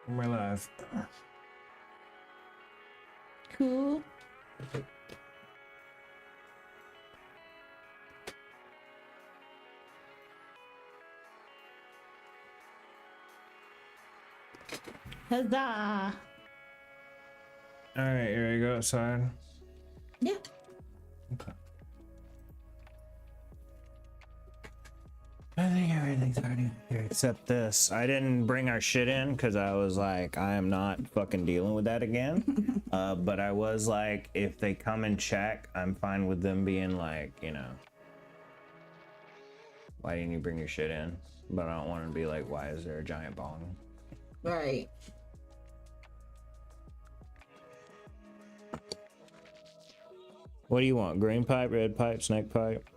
We're live. Cool. Huzzah! All right, here we go outside. Yeah. Okay. I think everything's already here except this. I didn't bring our shit in because I was like, I am not fucking dealing with that again. But I was like, if they come and check, I'm fine with them being like, you know, why didn't you bring your shit in? But I don't want to be like, why is there a giant bong? Right. What do you want? Green pipe, red pipe, snake pipe?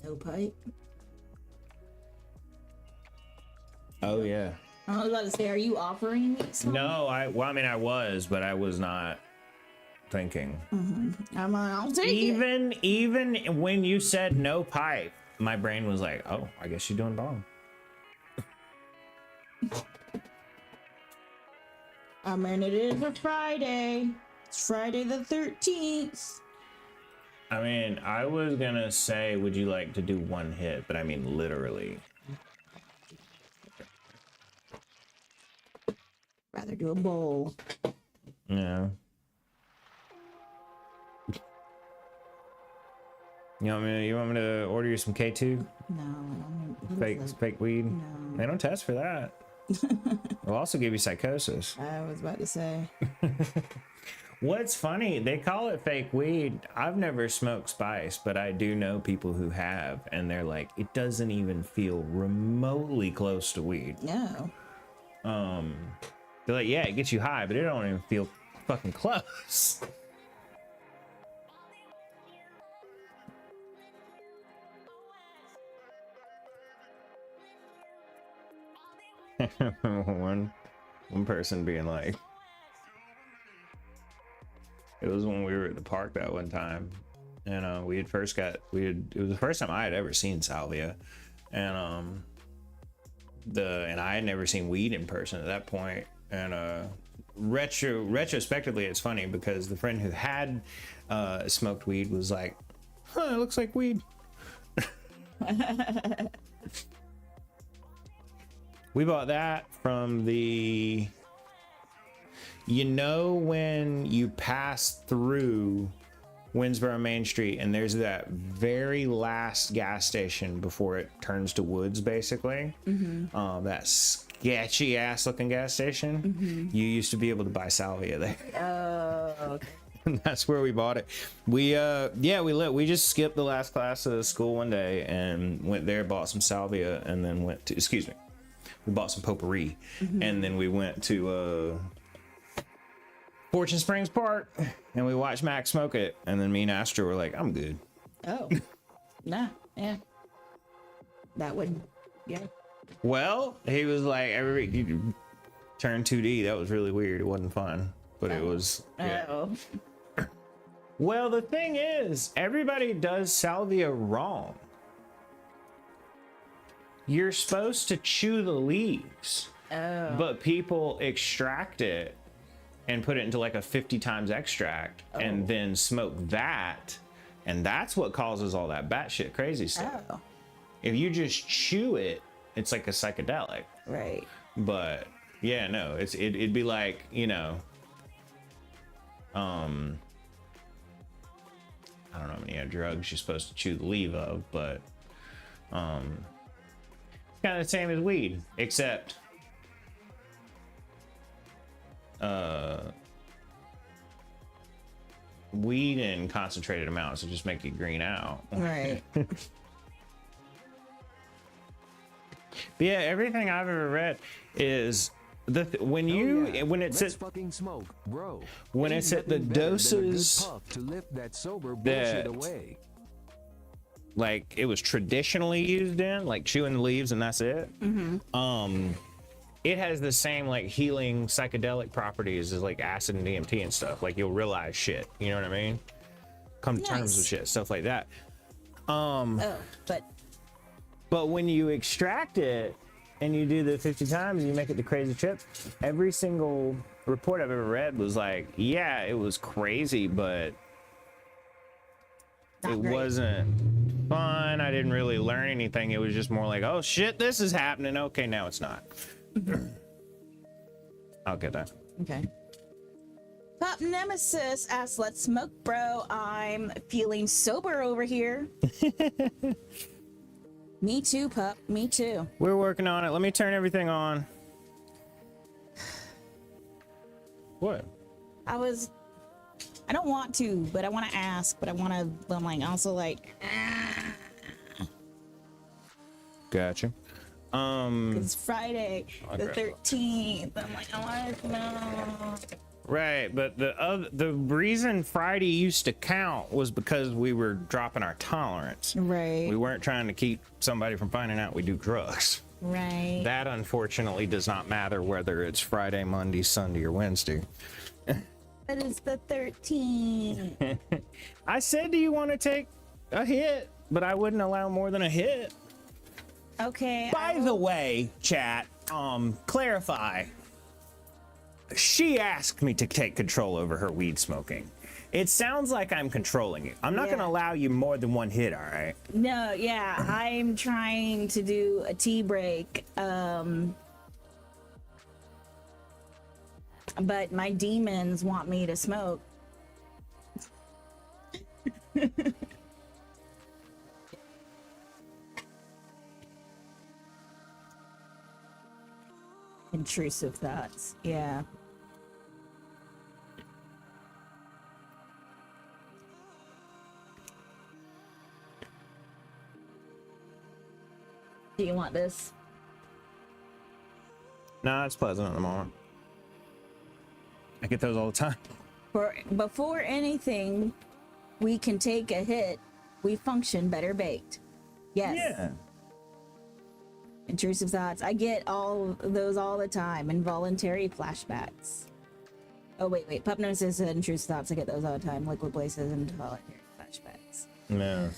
No pipe. Oh yeah. I was about to say, are you offering me some? No, I mean I was, but I was not thinking. I'm like, I'll take it. Even when you said no pipe, my brain was like, oh, I guess you're doing bong. I mean, it is a Friday. It's Friday the 13th. I mean, I was gonna say, would you like to do one hit? But I mean, literally. Rather do a bowl. Yeah. You want me to order you some K2? No. Fake weed? No. They don't test for that. We'll also give you psychosis. I was about to say. What's funny, they call it fake weed. I've never smoked spice, but I do know people who have, and they're like, it doesn't even feel remotely close to weed. No. They're like, yeah, it gets you high, but it don't even feel fucking close. one person being like, it was when we were at the park that one time, and it was the first time I had ever seen salvia, and I had never seen weed in person at that point, and retrospectively it's funny because the friend who had smoked weed was like, huh, it looks like weed. We bought that from the, when you pass through Winsboro Main Street and there's that very last gas station before it turns to woods, basically. That sketchy ass looking gas station. You used to be able to buy salvia there. Oh, okay. And that's where we bought it. We just skipped the last class of school one day and went there, bought some salvia, and then we bought some potpourri, and then we went to Fortune Springs Park and we watched Max smoke it, and then me and Astro were like, I'm good. Oh. Nah, yeah. That would, yeah. Well, he was like, you turned 2D. That was really weird. It wasn't fun, but it was. Yeah. Oh. Well, the thing is, everybody does salvia wrong. You're supposed to chew the leaves, but people extract it and put it into like a 50 times extract and then smoke that, and that's what causes all that batshit crazy stuff. Oh. If you just chew it, it's like a psychedelic. Right. But yeah, no, it'd be like, I don't know how many drugs you're supposed to chew the leaf of, but it's kind of the same as weed, except weed in concentrated amounts will just make you green out. Right. But yeah, everything I've ever read is when it's at fucking smoke, bro. When it's at the doses to lift that sober that bullshit away. Like it was traditionally used in, like chewing the leaves and that's it. It has the same like healing psychedelic properties as like acid and DMT and stuff. Like you'll realize shit, you know what I mean? Come to terms with shit, stuff like that. But when you extract it, and you do the 50 times and you make it the crazy trip, every single report I've ever read was like, yeah, it was crazy, but Not it great. wasn't fun. I didn't really learn anything. It was just more like, oh shit, this is happening. Okay, now it's not. I'll get that. Okay. Pop Nemesis asks, let's smoke, bro. I'm feeling sober over here. Me too, pup. Me too. We're working on it. Let me turn everything on. What? I don't want to, but I want to ask, but I'm like, also like, Gotcha. it's Friday the 13th. I'm like, I want to know. Right, but the reason Friday used to count was because we were dropping our tolerance. Right. We weren't trying to keep somebody from finding out we do drugs. Right. That unfortunately does not matter whether it's Friday, Monday, Sunday, or Wednesday. But it's the 13th. I said, do you want to take a hit? But I wouldn't allow more than a hit. Okay. By the way, chat, clarify. She asked me to take control over her weed smoking. It sounds like I'm controlling you. I'm not Yeah. going to allow you more than one hit, all right? No, yeah, I'm trying to do a tea break. But my demons want me to smoke. Intrusive thoughts, yeah. Do you want this? No, it's pleasant at the moment. I get those all the time. Before anything, we can take a hit. We function better baked. Yes. Yeah. Intrusive thoughts. I get all those all the time. Involuntary flashbacks. Oh wait. Pup Nemesis said intrusive thoughts. I get those all the time. Liquid places and involuntary flashbacks. No.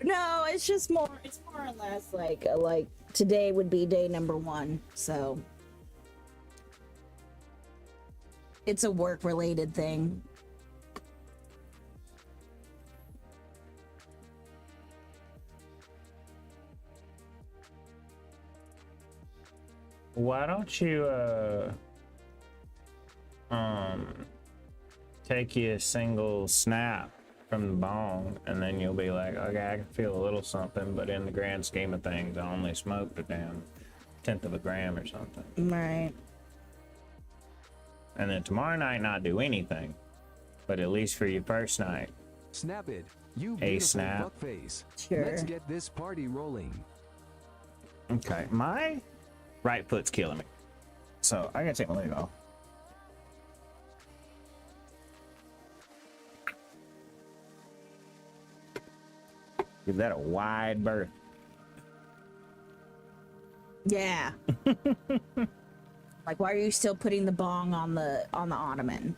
No, it's just more. It's more or less like today would be day number 1. So it's a work related thing. Why don't you take you a single snap from the bong, and then you'll be like, okay, I can feel a little something, but in the grand scheme of things, I only smoked a damn 1/10 of a gram or something. Right. And then tomorrow night not do anything, but at least for your first night. Snap it, you A beautiful snap. fuckface. Sure. Let's get this party rolling. Okay, my right foot's killing me, so I gotta take my leg off. Give that a wide berth. Yeah. Like, why are you still putting the bong on the ottoman?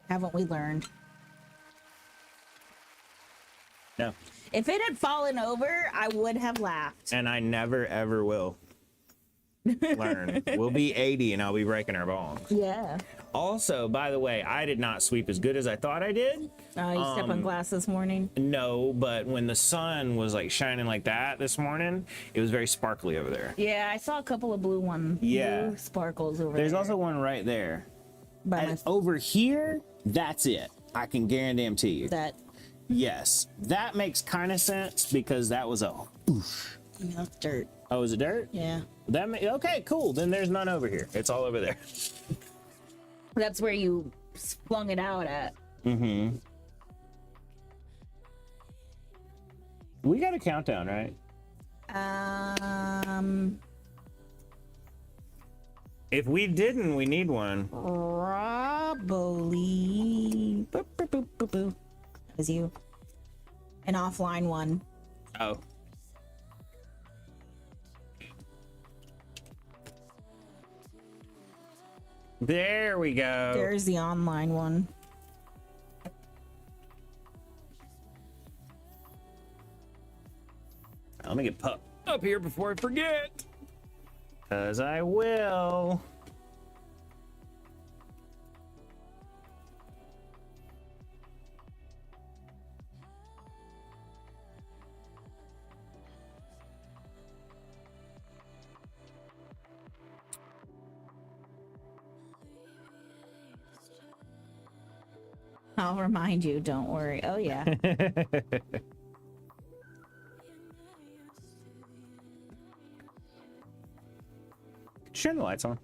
Haven't we learned? No, If it had fallen over, I would have laughed. and I never ever will learn. We'll be 80 and I'll be breaking our bongs. Yeah. Also, by the way, I did not sweep as good as I thought I did. You step on glass this morning. No, but when the sun was like shining like that this morning, it was very sparkly over there. Yeah, I saw a couple of blue Yeah. blue sparkles over There's there. also one right there. by And my, over here, that's it. I can guarantee you. that. Yes, that makes kind of sense because that was a oof. That's dirt. Oh, is it dirt? Yeah. Okay, cool. Then there's none over here. It's all over there. That's where you flung it out at. Mm-hmm. We got a countdown, right? If we didn't, we need one. Probably. Boop, boop, boop, boop, boop. That was you. An offline one. Oh. There we go. There's the online one. Let me get Pup. up here before I forget. Cause I will. I'll remind you, don't worry. Oh yeah. Turn the lights on.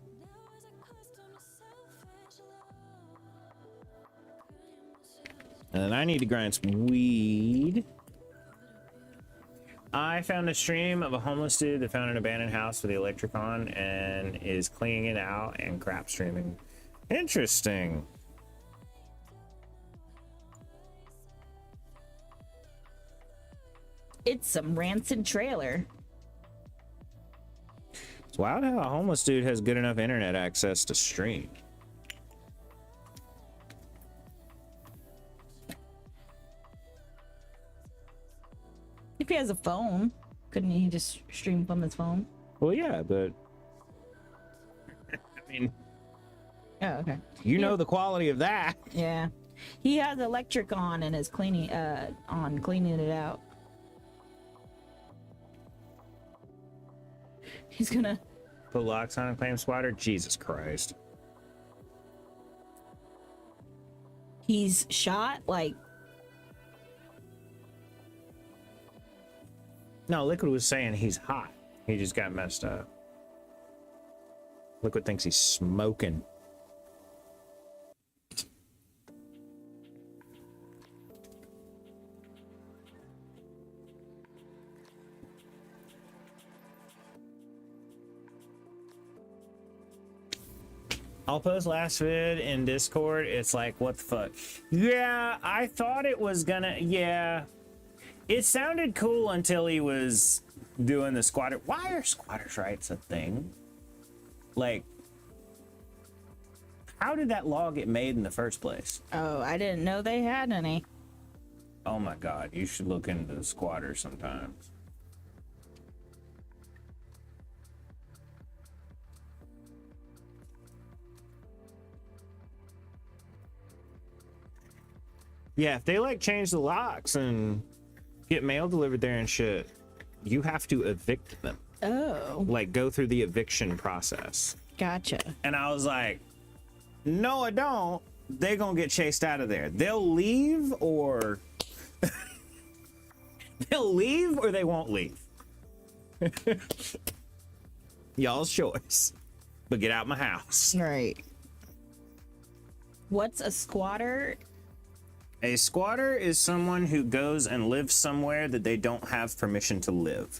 And then I need to grind some weed. I found a stream of a homeless dude that found an abandoned house with the electric on and is cleaning it out and crap streaming. Interesting. It's some rancid trailer. It's wild how a homeless dude has good enough internet access to stream. If he has a phone, couldn't he just stream from his phone? Well, yeah, but I mean, Oh, okay. you know the quality of that. Yeah. He has electric on and is cleaning it out. He's gonna Put locks on and claim squatter. Jesus Christ. he's shot like No, Liquid was saying he's hot. He just got messed up. Liquid thinks he's smoking. I'll post last vid in Discord. It's like, what the fuck? Yeah, I thought it was gonna, yeah. It sounded cool until he was doing the squatter. Why are squatters' rights a thing? Like, how did that law get made in the first place? oh, I didn't know they had any. Oh my God, you should look into the squatters sometimes. Yeah, if they like change the locks and get mail delivered there and shit, you have to evict them. Oh, Like, go through the eviction process. gotcha. And I was like, no, I don't. They're gonna get chased out of there. They'll leave or they'll leave or they won't leave. Y'all's choice. But get out my house. Right. What's a squatter? A squatter is someone who goes and lives somewhere that they don't have permission to live.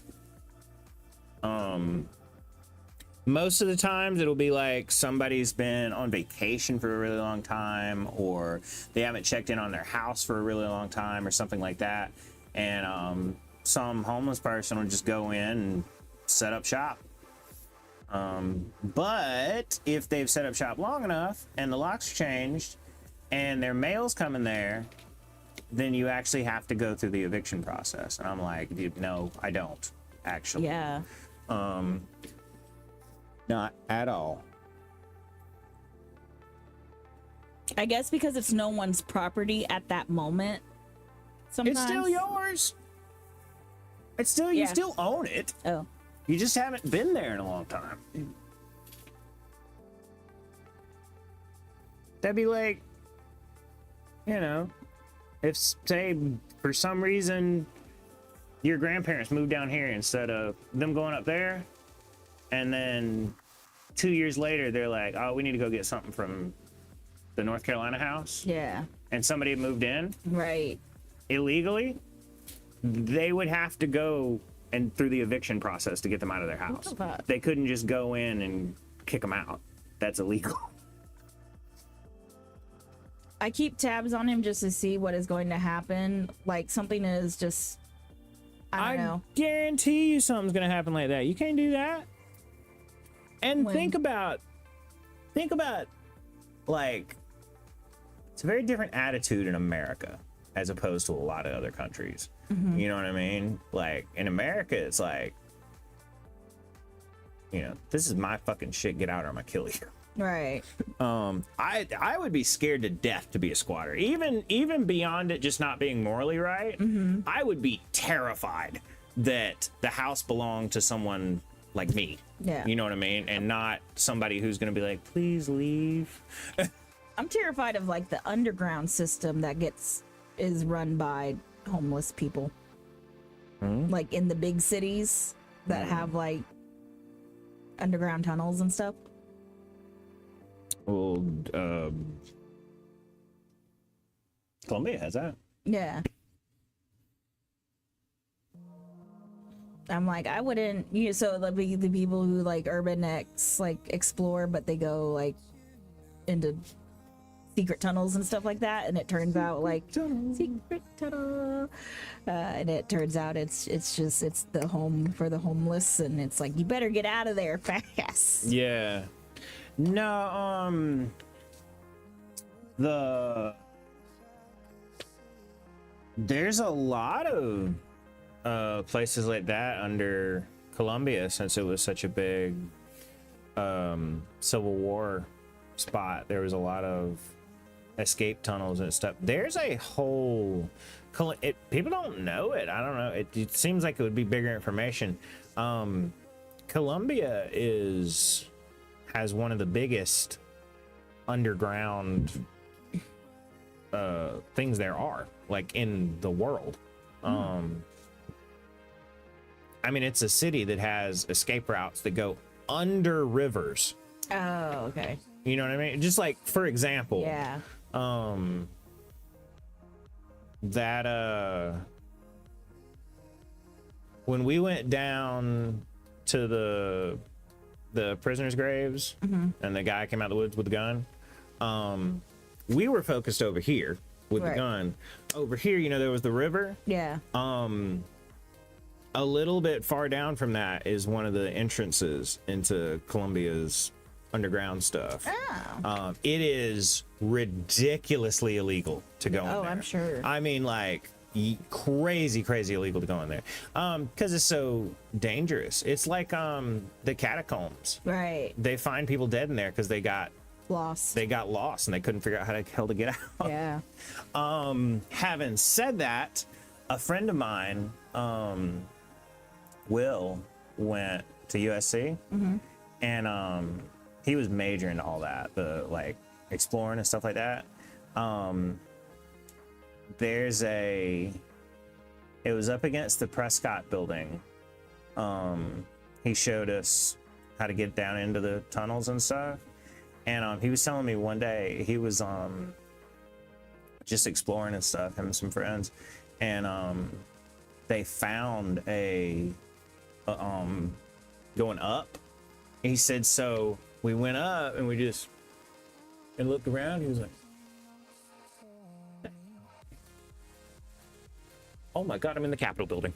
Most of the times it'll be like somebody's been on vacation for a really long time, or they haven't checked in on their house for a really long time, or something like that. And some homeless person will just go in and set up shop. But if they've set up shop long enough and the locks changed and their mail's coming there, then you actually have to go through the eviction process. And I'm like, dude, no, I don't actually. Yeah. Not at all. I guess because it's no one's property at that moment. Sometimes. It's still yours. It's still, you Yeah. still own it. Oh. You just haven't been there in a long time. That'd be like, you know, if, say, for some reason your grandparents moved down here instead of them going up there, and then 2 years later they're like, oh, we need to go get something from the North Carolina house, Yeah. and somebody had moved in Right. illegally, they would have to go and through the eviction process to get them out of their house. the fuck? They couldn't just go in and kick them out. That's illegal. I keep tabs on him just to see what is going to happen. Like something is just, I don't know. Guarantee you something's gonna happen like that. You can't do that. And When? think about like, it's a very different attitude in America as opposed to a lot of other countries. You know what I mean? Like in America, it's like, this is my fucking shit. Get out or I'm gonna kill you. Right. I would be scared to death to be a squatter. Even beyond it just not being morally right, I would be terrified that the house belonged to someone like me. Yeah. You know what I mean? And not somebody who's gonna be like, please leave. I'm terrified of like the underground system that is run by homeless people. Like in the big cities that have like underground tunnels and stuff. Well, Colombia has that. Yeah. I'm like, I wouldn't, so the people who like urbanics like explore, but they go like into secret tunnels and stuff like that, and it turns out like secret tunnel, and it turns out it's the home for the homeless, and it's like, you better get out of there fast. Yeah. No, there's a lot of places like that under Colombia, since it was such a big Civil War spot. There was a lot of escape tunnels and stuff. There's a whole people don't know it. I don't know. It seems like it would be bigger information. Colombia has one of the biggest underground things there are, like, in the world. I mean, it's a city that has escape routes that go under rivers. Oh, okay. You know what I mean? Just like, for example, Yeah. that when we went down to the prisoners' graves, and the guy came out of the woods with a gun, we were focused over here with the gun. Over here, there was the river. Yeah. A little bit far down from that is one of the entrances into Colombia's underground stuff. Oh. It is ridiculously illegal to go in there. Oh, I'm sure. I mean, like, crazy illegal to go in there, because it's so dangerous. It's like the catacombs. Right. They find people dead in there because they got Lost. and they couldn't figure out how the hell to get out. Yeah. Having said that, a friend of mine, Will, went to USC, and he was majoring in all that, the like exploring and stuff like that. It was up against the Prescott building. He showed us how to get down into the tunnels and stuff. And he was telling me one day he was just exploring and stuff, him and some friends, and they found going up. He said, so we went up and we just looked around. He was like, oh my God, I'm in the Capitol building.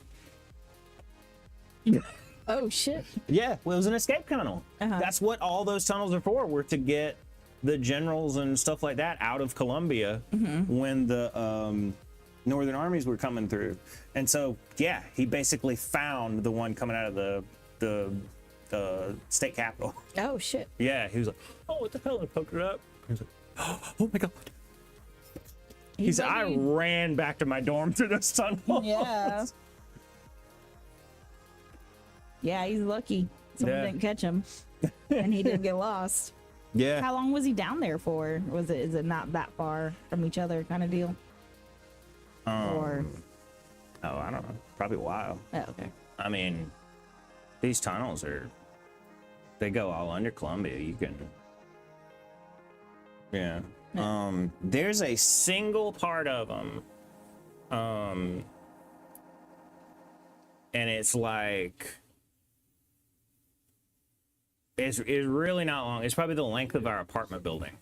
Oh, shit. Yeah, well, it was an escape tunnel. That's what all those tunnels are for, were to get the generals and stuff like that out of Colombia when the Northern armies were coming through. And so, yeah, he basically found the one coming out of the state capitol. Oh, shit. Yeah, he was like, oh, what the hell? I poked it up. He was like, oh my God. He said, I ran back to my dorm through those tunnels. Yeah. Yeah, he's lucky. Someone didn't catch him. And he didn't get lost. Yeah. How long was he down there for? Is it not that far from each other kind of deal? Or oh, I don't know. Probably a while. oh, okay. I mean, these tunnels they go all under Colombia. You can, yeah. There's a single part of them, and it's like, it's really not long. It's probably the length of our apartment building.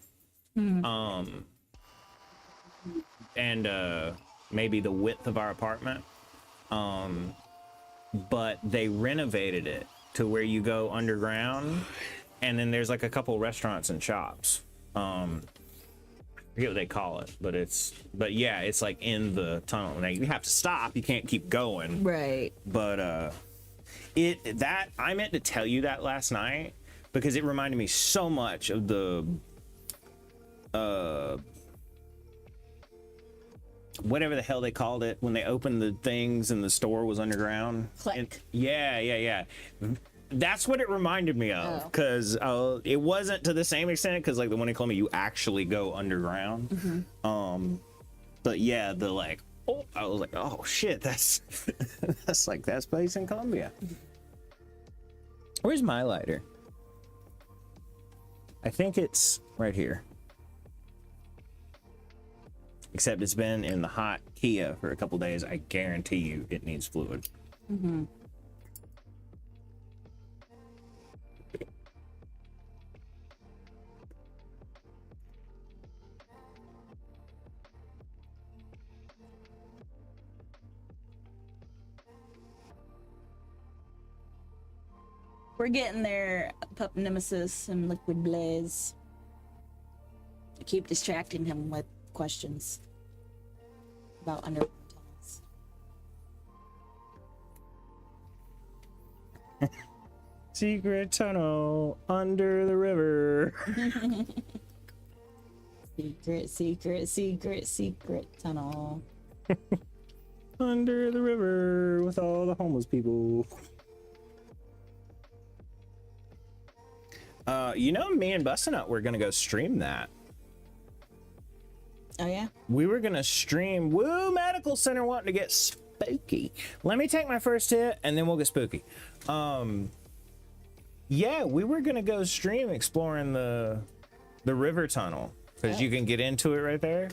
And maybe the width of our apartment. But they renovated it to where you go underground, and then there's like a couple restaurants and shops. I forget what they call it, but yeah, it's like in the tunnel. Now you have to stop, you can't keep going. Right. But That I meant to tell you that last night because it reminded me so much of the whatever the hell they called it when they opened the things and the store was underground. Click. Yeah. That's what it reminded me of, because it wasn't to the same extent, because like the one in Columbia, you actually go underground. But yeah, I was like, oh shit, that's like that place in Columbia. Where's my lighter? I think it's right here. Except it's been in the hot Kia for a couple days. I guarantee you it needs fluid. We're getting there, Pup Nemesis and Liquid Blaze. I keep distracting him with questions about underground tunnels. Secret tunnel under the river. Secret tunnel. Under the river with all the homeless people. Me and Bustin' we're gonna go stream that. Oh yeah? We were gonna stream Woo Medical Center wanting to get spooky. Let me take my first hit and then we'll get spooky. Yeah, we were gonna go stream exploring the river tunnel because you can get into it right there.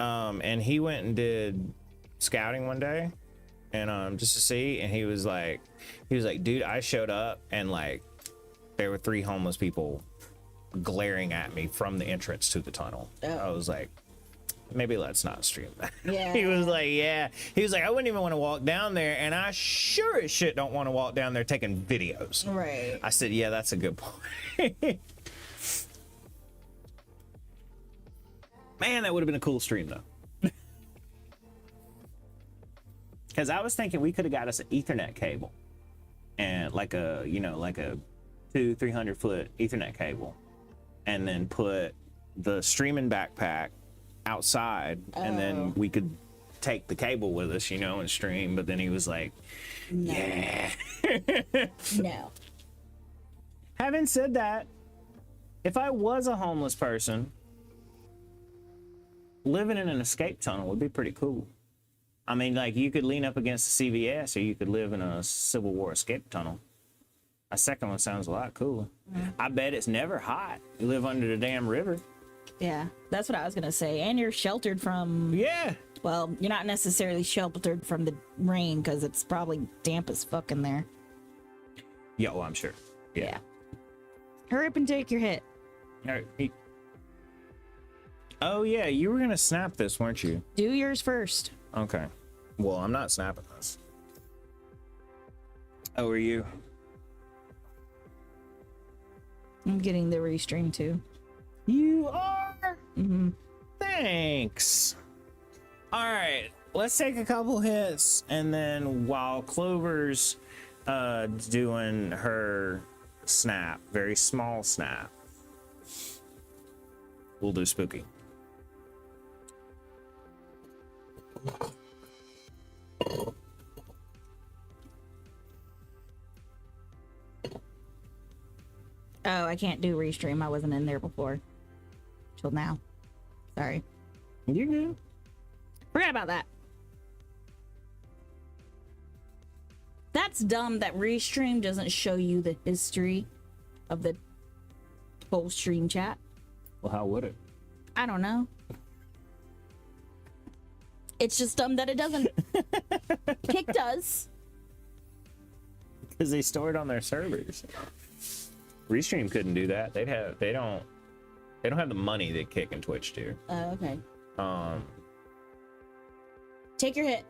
And he went and did scouting one day and just to see, and he was like, dude, I showed up and like there were 3 homeless people glaring at me from the entrance to the tunnel. I was like, maybe let's not stream that. Yeah. He was like, I wouldn't even want to walk down there, and I sure as shit don't want to walk down there taking videos. Right. I said, yeah, that's a good point. Man, that would have been a cool stream though. Because I was thinking we could have got us an Ethernet cable and like a 200-300 foot Ethernet cable, and then put the streaming backpack outside, and then we could take the cable with us, and stream. But then he was like, No. yeah. No. Having said that, if I was a homeless person, living in an escape tunnel would be pretty cool. I mean, like, you could lean up against the CVS, or you could live in a Civil War escape tunnel. A second one sounds a lot cooler. I bet it's never hot. You live under the damn river. Yeah, that's what I was gonna say. And you're sheltered from. Yeah. Well, you're not necessarily sheltered from the rain because it's probably damp as fuck in there. Yeah, well, I'm sure. Yeah. Hurry up and take your hit. All right. Oh, yeah, you were going to snap this, weren't you? Do yours first. Okay. Well, I'm not snapping this. Oh, are you? I'm getting the restream too. You are? Mm-hmm. Thanks. All right, let's take a couple hits, and then while Clover's doing her snap, very small snap, we'll do spooky. Oh, I can't do restream. I wasn't in there before. Till now. Sorry. You're good. Forgot about that. That's dumb that restream doesn't show you the history of the whole stream chat. Well, how would it? I don't know. It's just dumb that it doesn't. Kick does. Because they store it on their servers. Restream couldn't do that. They don't have the money that Kick and Twitch do. Oh, okay. Take your hit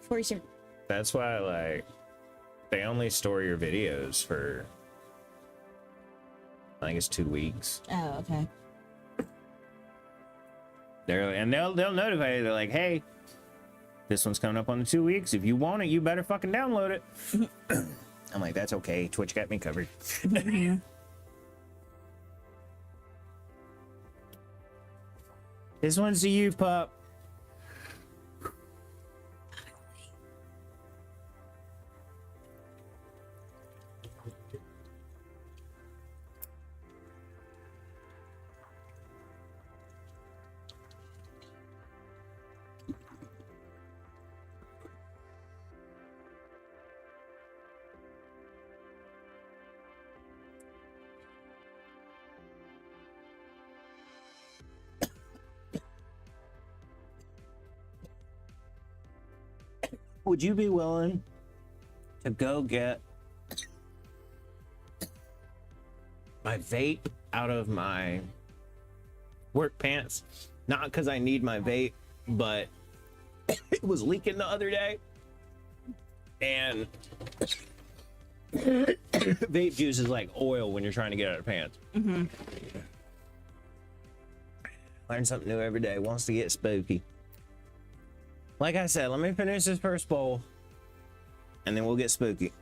before you stream. That's why, like, they only store your videos for, I think it's 2 weeks. Oh, okay. They'll notify you. They're like, hey, This one's coming up on the 2 weeks. If you want it, you better fucking download it. I'm like, that's okay. Twitch got me covered. This one's to you, pup. Would you be willing to go get my vape out of my work pants? Not because I need my vape, but it was leaking the other day. And vape juice is like oil when you're trying to get out of pants. Learn something new every day. Wants to get spooky. Like I said, let me finish this first bowl, and then we'll get spooky.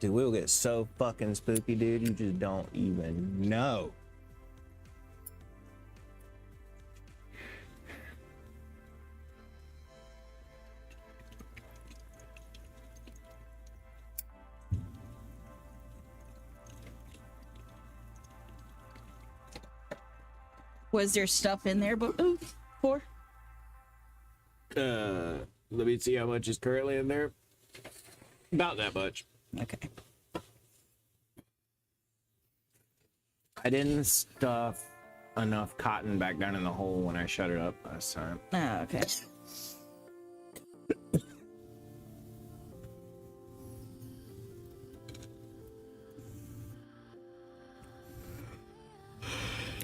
Dude, we'll get so fucking spooky, dude. You just don't even know. Was there stuff in there before? Let me see how much is currently in there. About that much. Okay. I didn't stuff enough cotton back down in the hole when I shut it up last time. Oh, okay.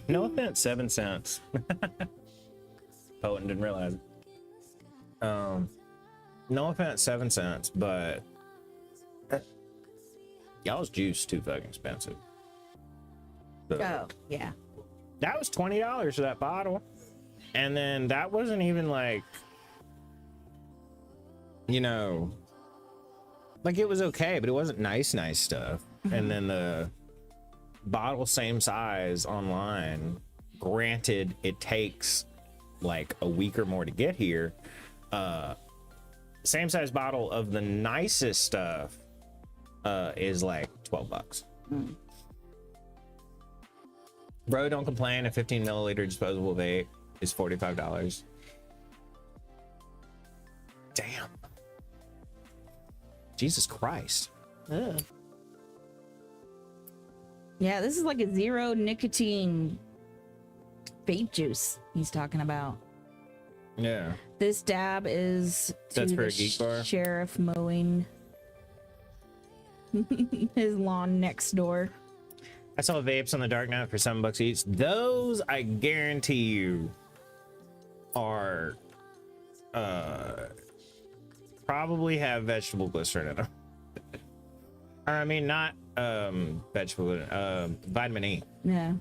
No offense, 7 cents. Potent didn't realize it. No offense, 7 cents, but y'all's juice too fucking expensive. So, Oh, yeah. that was $20 for that bottle, and then that wasn't even like, you know, like it was okay, but it wasn't nice stuff. And then the bottle same size online, granted it takes like a week or more to get here, same size bottle of the nicest stuff is like $12. Bro, don't complain. A 15 milliliter disposable vape is $45. Damn. Jesus Christ. Ugh. Yeah, this is like a 0 nicotine vape juice he's talking about. Yeah. This dab is to That's for the a geek bar? sheriff mowing his lawn next door. I saw vapes on the dark net for $7 each. Those, I guarantee you, are probably have vegetable glycerin in them. Or, I mean, not vegetable, vitamin E. Yeah.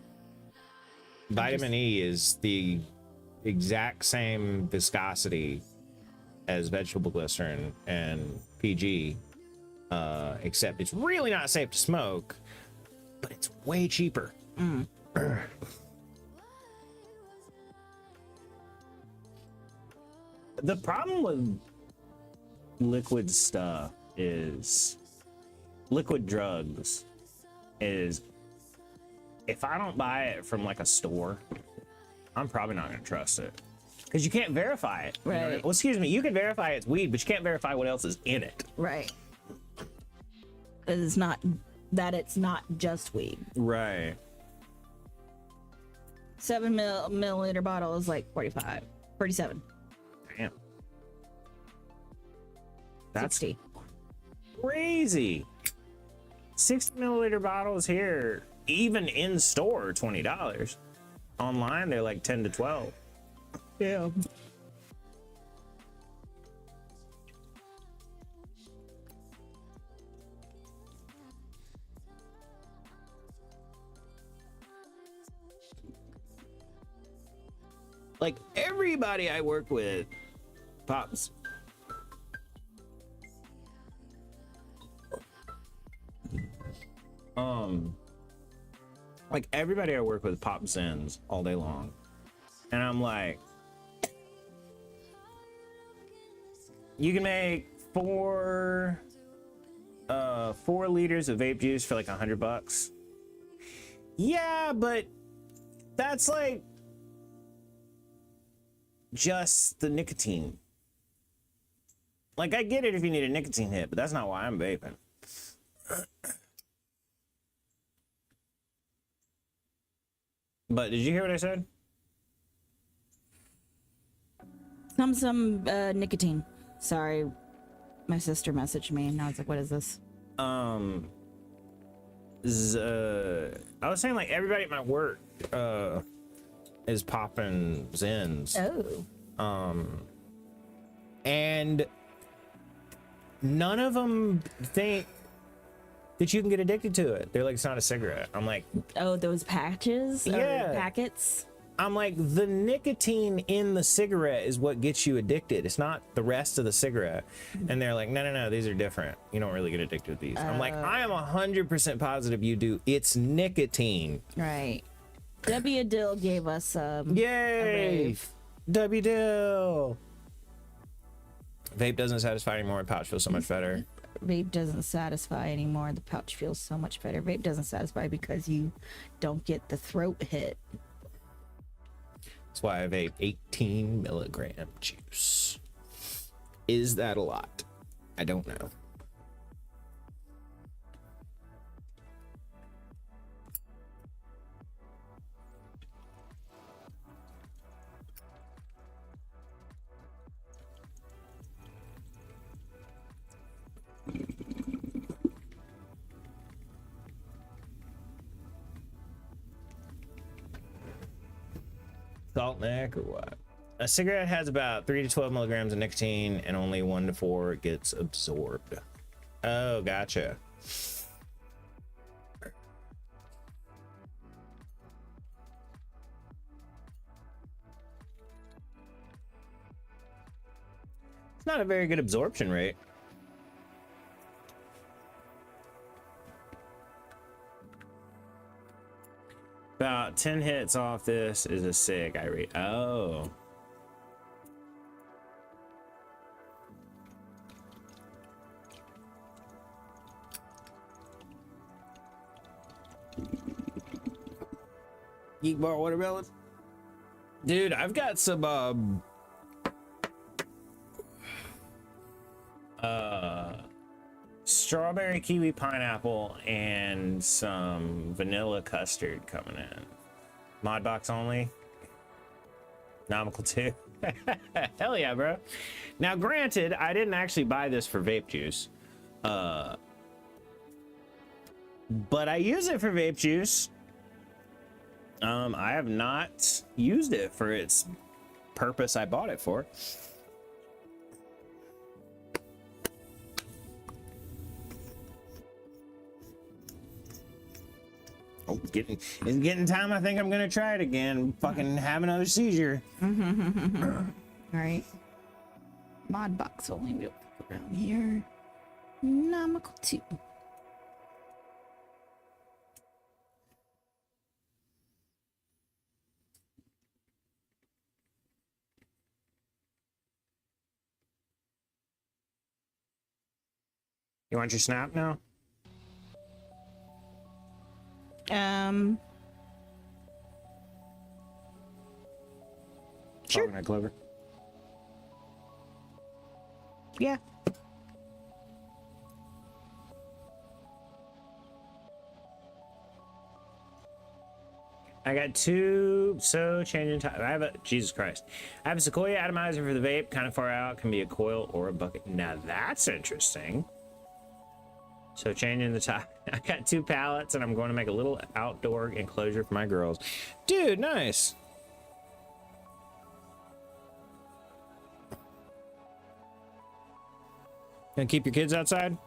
Vitamin E is the exact same viscosity as vegetable glycerin and PG, except it's really not safe to smoke, but it's way cheaper. The problem with liquid stuff is liquid drugs is if I don't buy it from like a store, I'm probably not going to trust it because you can't verify it. Right. You know? Well, excuse me, you can verify it's weed, but you can't verify what else is in it. Right. It's not just weed. Right. 7 milliliter bottle is like 47. Damn. That's 60. crazy. 60 milliliter bottles here, even in store, are $20. Online, they're like 10 to 12. Yeah. everybody I work with pops. Like everybody I work with pops Zens all day long, and I'm like, you can make 4 liters of vape juice for like $100. Yeah, but that's like just the nicotine. Like, I get it if you need a nicotine hit, but that's not why I'm vaping. But did you hear what I said? Some nicotine. Sorry, my sister messaged me, and I was like, "What is this?" I was saying like everybody at my work is popping Zens. Oh. And none of them think that you can get addicted to it. They're like, it's not a cigarette. I'm like, Oh, those patches? Yeah. Or packets? I'm like, the nicotine in the cigarette is what gets you addicted. It's not the rest of the cigarette. And they're like, no, these are different. You don't really get addicted to these. I'm like, I am 100% positive you do. It's nicotine. Right. W. Dill gave us Yay! W. Dill. Vape doesn't satisfy anymore. Pouch feels so much better. Vape doesn't satisfy anymore. The pouch feels so much better. Vape doesn't satisfy because you don't get the throat hit. That's why I vape 18 milligram juice. Is that a lot? I don't know. Salt neck or what? A cigarette has about 3 to 12 milligrams of nicotine and only 1 to 4 gets absorbed. Oh, gotcha. It's not a very good absorption rate. About 10 hits off this is a cig. I read. Oh. Geek bar watermelon. Dude, I've got some strawberry, kiwi, pineapple, and some vanilla custard coming in. Mod box only. Nomical 2. Hell yeah, bro. Now, granted, I didn't actually buy this for vape juice. But I use it for vape juice. I have not used it for its purpose I bought it for. Oh, it's getting time. I think I'm gonna try it again. Fucking have another seizure. All right. Mod box only. We'll put around here. Nomical 2. You want your snap now? Sure. Talking to Clover. Yeah. I got 2, so changing time. I have a, Jesus Christ. I have a Sequoia atomizer for the vape, kind of far out, can be a coil or a bucket. Now that's interesting. So changing the time. I got 2 pallets and I'm going to make a little outdoor enclosure for my girls. Dude, nice. Gonna keep your kids outside?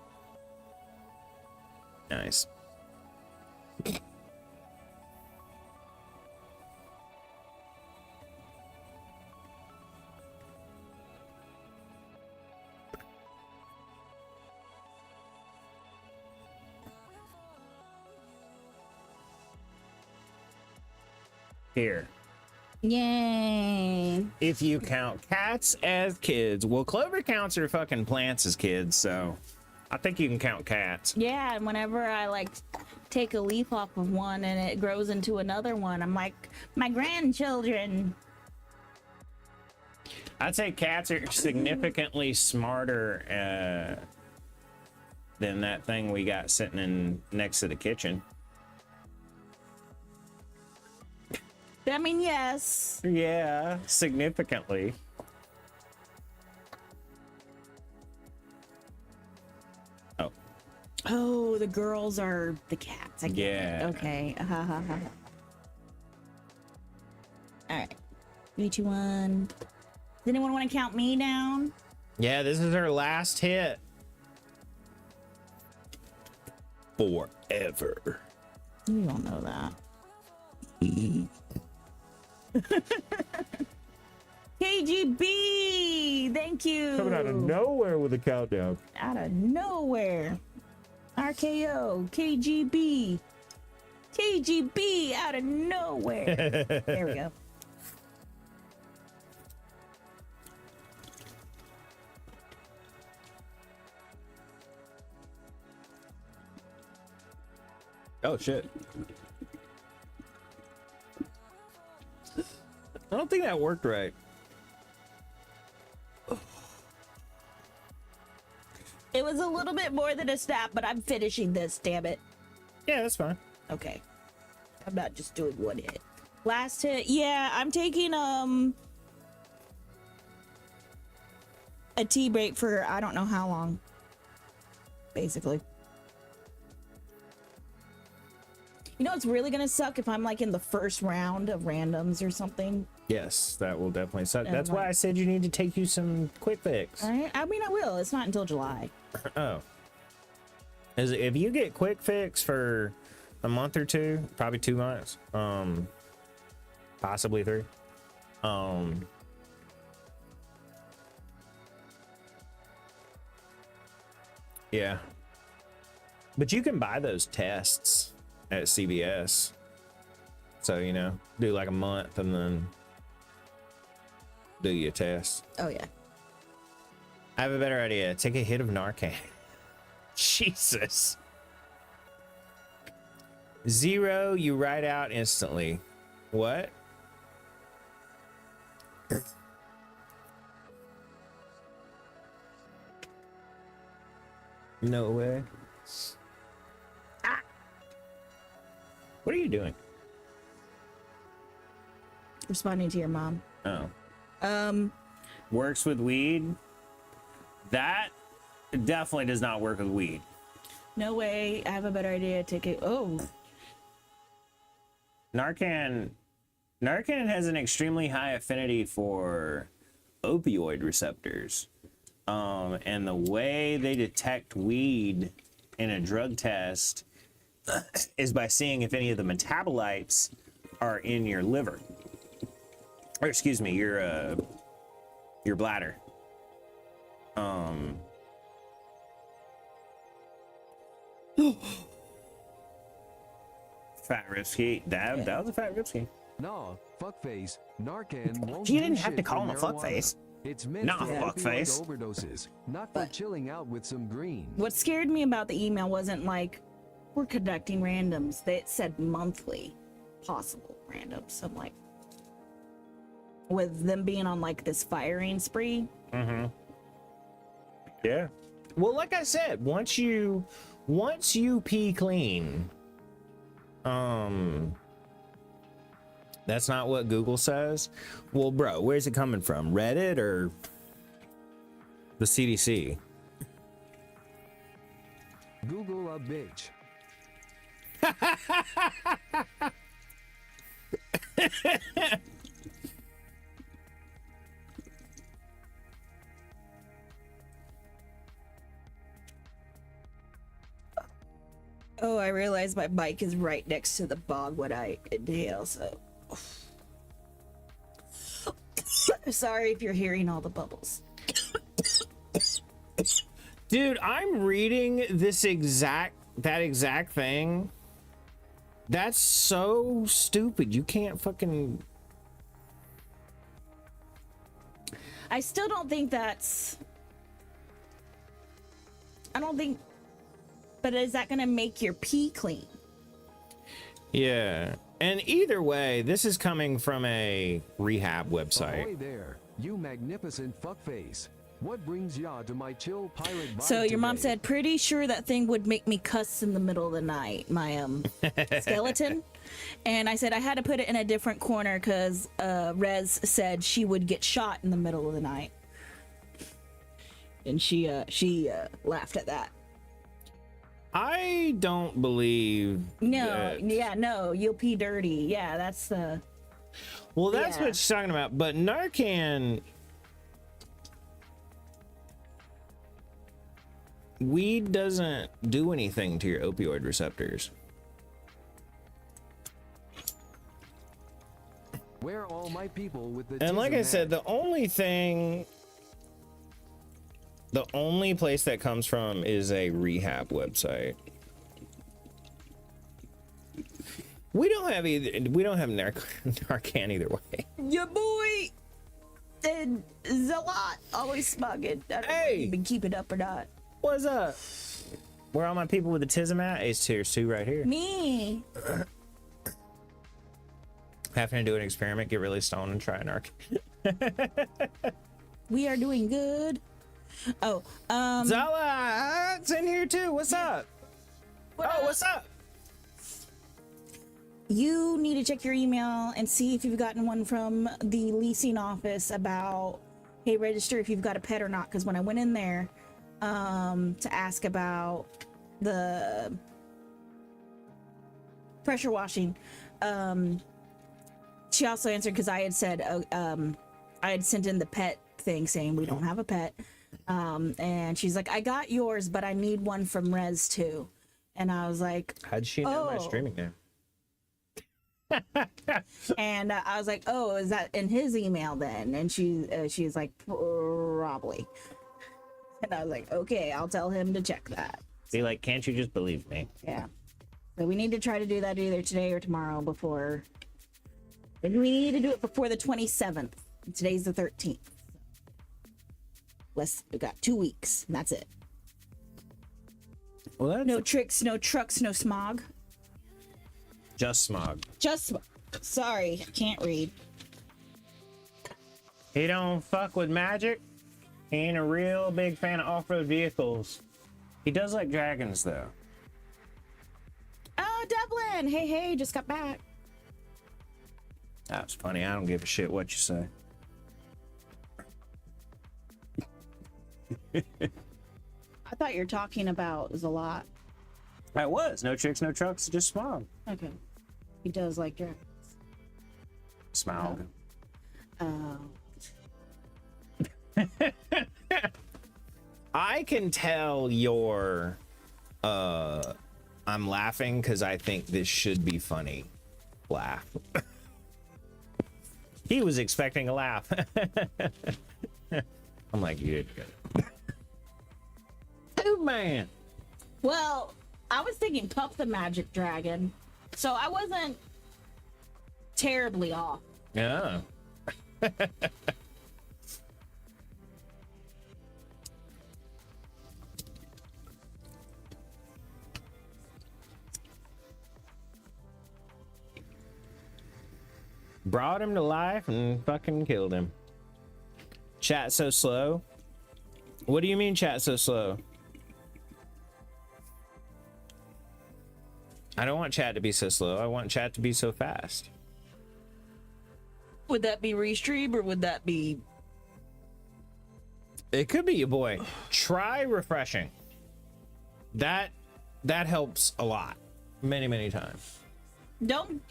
Nice. here. Yay. If you count cats as kids. Well, Clover counts her fucking plants as kids, so I think you can count cats. Yeah, and whenever I like take a leaf off of one and it grows into another one, I'm like, my grandchildren. I'd say cats are significantly smarter than that thing we got sitting in next to the kitchen. I mean, yes. Yeah, significantly. Oh. Oh, the girls are the cats. I get Yeah. it. Okay. All right. 3, 2, 1. Does anyone want to count me down? Yeah, this is her last hit. Forever. You don't know that. KGB! Thank you. Coming out of nowhere with a countdown. Out of nowhere. RKO, KGB. KGB out of nowhere. There we go. Oh shit. I don't think that worked right. It was a little bit more than a snap, but I'm finishing this, damn it. Yeah, that's fine. Okay. I'm not just doing one hit. Last hit, yeah, I'm taking a tea break for I don't know how long. Basically. You know, it's really gonna suck if I'm like in the first round of randoms or something. Yes, that will definitely suck. And That's why I said you need to take you some quick fix. I mean, I will. It's not until July. Oh. If you get quick fix for a month or two, probably 2 months, possibly 3. Yeah. But you can buy those tests at CVS. So, you know, do like a month and then do your test. Oh yeah. I have a better idea. Take a hit of Narcan. Jesus. 0, you write out instantly. What? No way. Ah. What are you doing? Responding to your mom. Oh. Um, Works with weed? That definitely does not work with weed. no way. I have a better idea. Take it. Oh, Narcan has an extremely high affinity for opioid receptors. And the way they detect weed in a drug test is by seeing if any of the metabolites are in your liver. Or excuse me, your bladder. Fat Ripski. That was a fat Ripski. Nah, fuckface. Narcan won't You do didn't have shit to call for him a marijuana. fuckface. It's meant Nah, for fuckface. opioid overdoses, not for chilling out with some green. what scared me about the email wasn't like we're conducting randoms. They said monthly possible randoms. I'm like, with them being on like this firing spree. Mm-hmm. Yeah. Well, like I said, once you pee clean, that's not what Google says. Well, bro, where's it coming from? Reddit or the CDC? Google a bitch. Oh, I realized my bike is right next to the bog when I inhale, so. Sorry if you're hearing all the bubbles. Dude, I'm reading that exact thing That's so stupid. You can't fucking. I still don't think that's. I don't think. But is that gonna make your pee clean? Yeah. And either way, this is coming from a rehab website. Ahoy there, you magnificent fuckface. What brings ya to my chill pirate vibe So your mom today? said, pretty sure that thing would make me cuss in the middle of the night, my skeleton. And I said I had to put it in a different corner because Rez said she would get shot in the middle of the night. And she laughed at that. I don't believe. No, yeah, no, you'll pee dirty. Yeah, that's the. Well, that's Yeah. what she's talking about. But Narcan. Weed doesn't do anything to your opioid receptors. Where are all my people with the And like I tism said, hat? the only place that comes from is a rehab website. We don't have Narcan either way. Your boy and Zalot always smugging. I don't know Hey! if you've been keeping up or not. What's up? Where all my people with the tism at? Ace Tears 2 right here. Me. Having to do an experiment, get really stoned and try Narcan. We are doing good. Oh, Zala, it's in here too. What's up? What's up? you need to check your email and see if you've gotten one from the leasing office about, hey, register if you've got a pet or not. Because when I went in there to ask about the pressure washing, she also answered because I had said I had sent in the pet thing saying we don't have a pet, and she's like, I got yours, but I need one from Rez too. And I was like, How'd she know my Oh. streaming name? and I was like, oh, is that in his email then? And she's like, probably. And I was like, okay, I'll tell him to check that. Be like, can't you just believe me? Yeah. So we need to try to do that either today or tomorrow before. And we need to do it before the 27th. Today's the 13th. We got 2 weeks, and that's it. Well, that's No tricks, no trucks, no smog. just smog. Just sorry, can't read. He don't fuck with magic. He ain't a real big fan of off-road vehicles. He does like dragons, though. Oh, Dublin! Hey, just got back. That's funny. I don't give a shit what you say. I thought you were talking about Zalot. I was. No tricks, no trucks, just smog. Okay. He does like dragons. Smog. Oh. I can tell you're I'm laughing because I think this should be funny. Laugh. He was expecting a laugh. I'm like, you did good. Oh man. Well, I was thinking Puff the Magic Dragon, so I wasn't terribly off. Yeah. Brought him to life and fucking killed him. Chat so slow. What do you mean chat so slow? I don't want chat to be so slow. I want chat to be so fast. Would that be restream or would that be? It could be your boy. Try refreshing. That helps a lot. Many times. Don't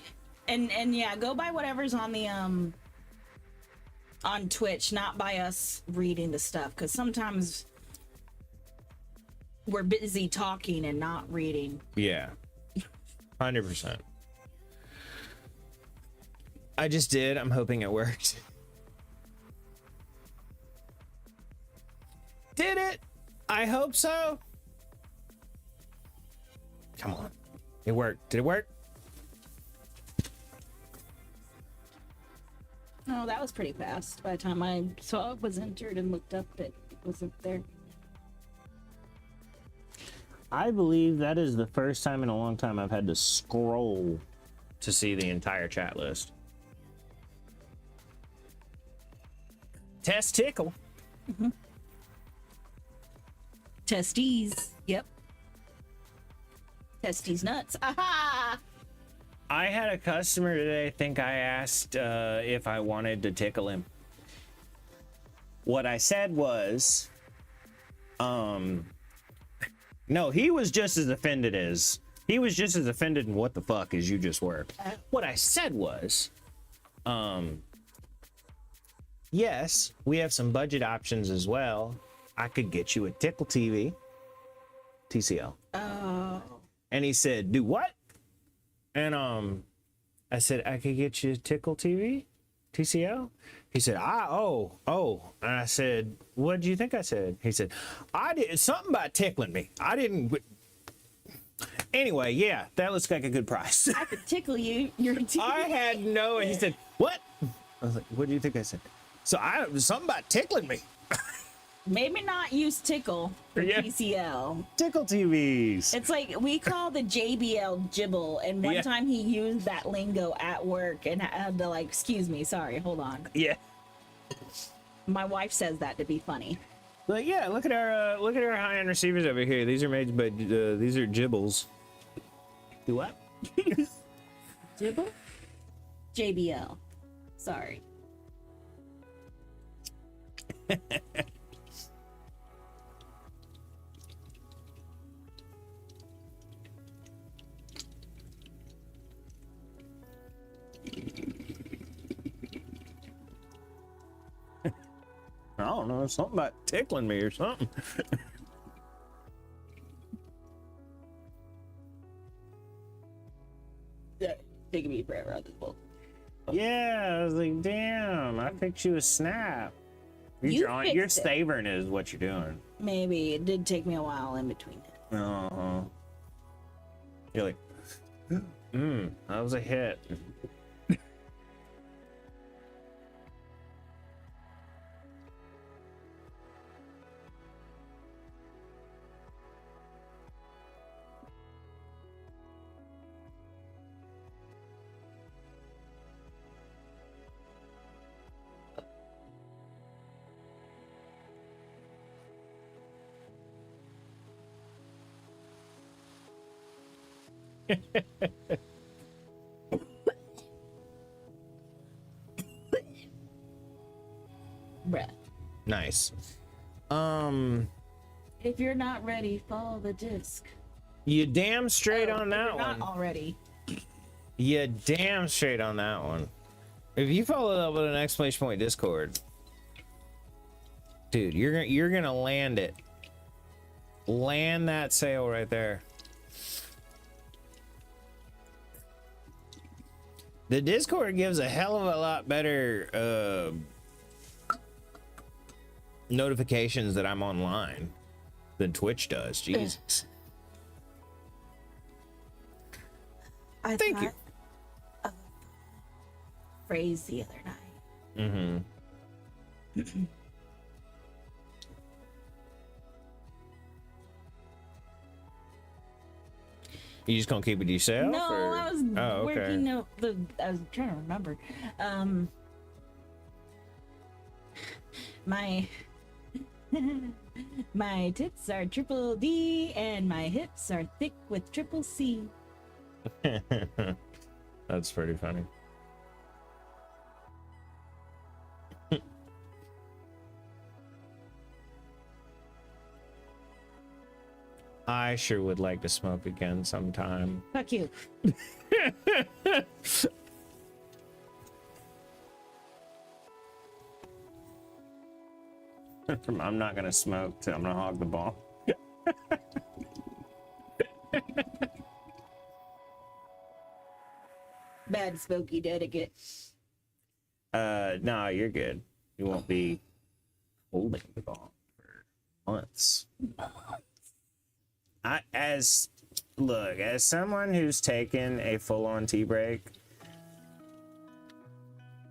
and yeah, go by whatever's on the on Twitch, not by us reading the stuff, because sometimes we're busy talking and not reading. Yeah. 100%. I just did. I'm hoping it worked. Did it? I hope so. Come on. It worked. Did it work? Oh, that was pretty fast. By the time I saw it was entered and looked up, it wasn't there. I believe that is the first time in a long time I've had to scroll to see the entire chat list. Testicle. Testes. Yep. Testes nuts. Aha! I had a customer today think I asked if I wanted to tickle him. What I said was, no, he was just as offended as in what the fuck as you just were. What I said was, yes, we have some budget options as well. I could get you a Tickle TV, TCL. Oh. And he said, do what? And I said, I could get you a Tickle TV, TCL. He said, oh. And I said, what do you think I said? He said, I did something about tickling me. I didn't. Anyway, yeah, that looks like a good price. I could tickle you. You're I had no, and he said, what? I was like, what do you think I said? So something about tickling me. Maybe not use tickle for Yeah. TCL. Tickle TVs. It's like we call the JBL gibble, and one Yeah. time he used that lingo at work and had to like, excuse me, sorry, hold on. Yeah. My wife says that to be funny. But yeah, look at our high-end receivers over here. These are made by these are gibbles. Do what? Gibble? JBL. Sorry. I don't know, something about tickling me or something. Taking me forever on this book. Yeah, I was like, damn, I picked you a snap. You You're fixed it. savoring is what you're doing. Maybe it did take me a while in between it. Uh-huh. You're like, that was a hit. Bruh. Nice. If you're not ready, follow the disc. You damn straight Oh, on if that you're one. not already. You damn straight on that one. If you follow up with an exclamation point Discord, dude, you're gonna land it. Land that sale right there. The Discord gives a hell of a lot better notifications that I'm online than Twitch does. Jesus. I Thank you. thought of a phrase the other night. Mm-hmm. You just gonna keep it to yourself? No, or? I was Oh, okay. working out I was trying to remember. My my tits are triple D and my hips are thick with triple C. That's pretty funny. I sure would like to smoke again sometime. Fuck you. I'm not gonna smoke. I'm gonna hog the ball. Bad smoky dedicate. No, you're good. You won't be holding the ball for months. As someone who's taken a full-on tea break,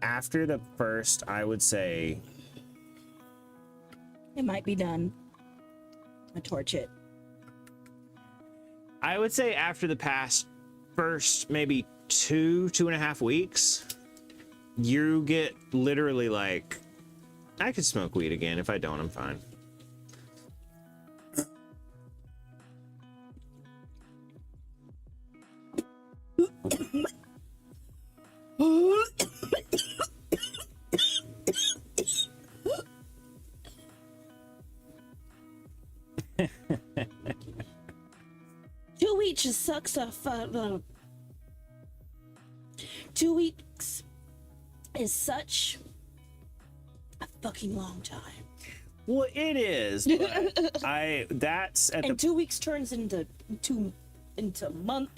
after the first, I would say, It might be done. I torch it. after the past first maybe 2.5 weeks, you get literally like, I could smoke weed again. If I don't, I'm fine. Two weeks just sucks off. 2 weeks is such a fucking long time. Well, it is, but that's at And 2 weeks turns into a month.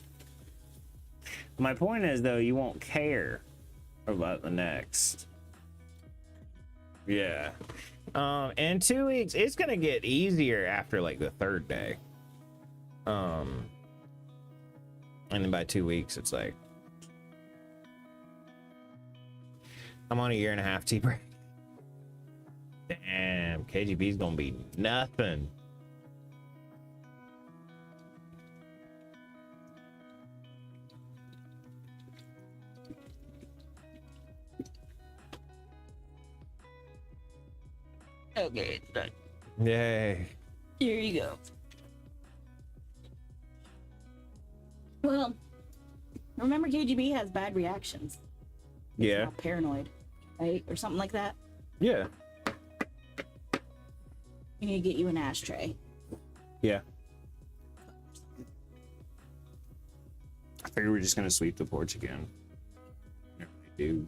my point is though, you won't care about the next. Yeah. In 2 weeks, it's gonna get easier after like the third day. And then by 2 weeks, it's like I'm on a 1.5 tea break. Damn, KGB's gonna be nothing. Okay, it's done. Yay. Here you go. Well, remember KGB has bad reactions. Yeah. Not paranoid, right? Or something like that. Yeah. We need to get you an ashtray. Yeah. I figured we're just gonna sweep the porch again. Never really do.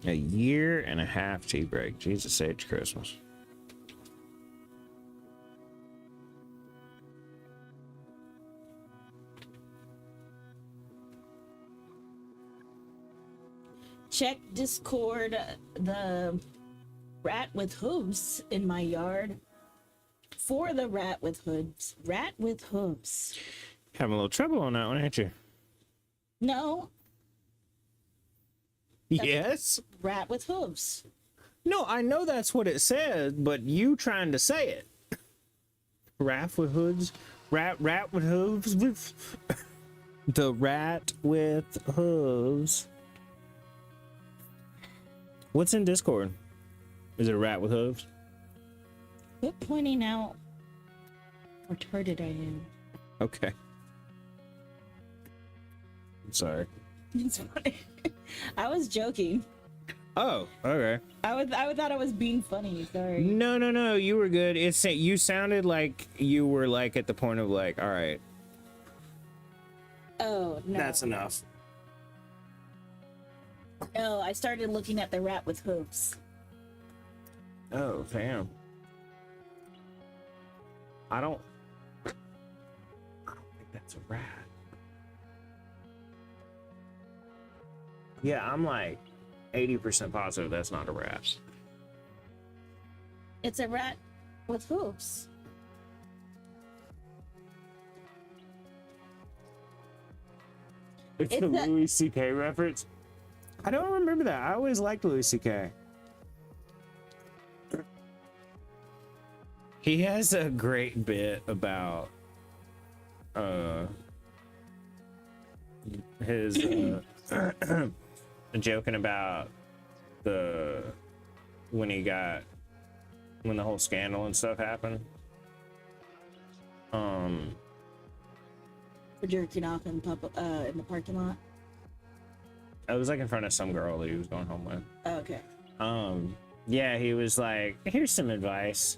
A 1.5 tea break. Jesus H. Christmas. Check Discord. The rat with hooves in my yard. For the rat with hooves. Rat with hooves. Having a little trouble on that one, ain't you? No, Yes. rat with hooves. No, I know that's what it says, but you trying to say it. Rat with hoods? Rat with hooves? The rat with hooves. What's in Discord? Is it a rat with hooves? Quit pointing out how retarded I am. Okay. I'm sorry. It's funny. I was joking. Oh, okay. I thought I was being funny. Sorry. No. You were good. You sounded like you were like at the point of like, all right, Oh no. that's enough. No, I started looking at the rat with hooves. Oh, damn. I don't think that's a rat. Yeah, I'm like 80% positive that's not a rat. It's a rat with hooves. It's It's the that- Louis C.K. reference. I don't remember that. I always liked Louis C.K. He has a great bit about his joking about when the whole scandal and stuff happened. For jerking off in the parking lot. I was like in front of some girl that he was going home with. Oh, okay. Yeah, he was like, here's some advice.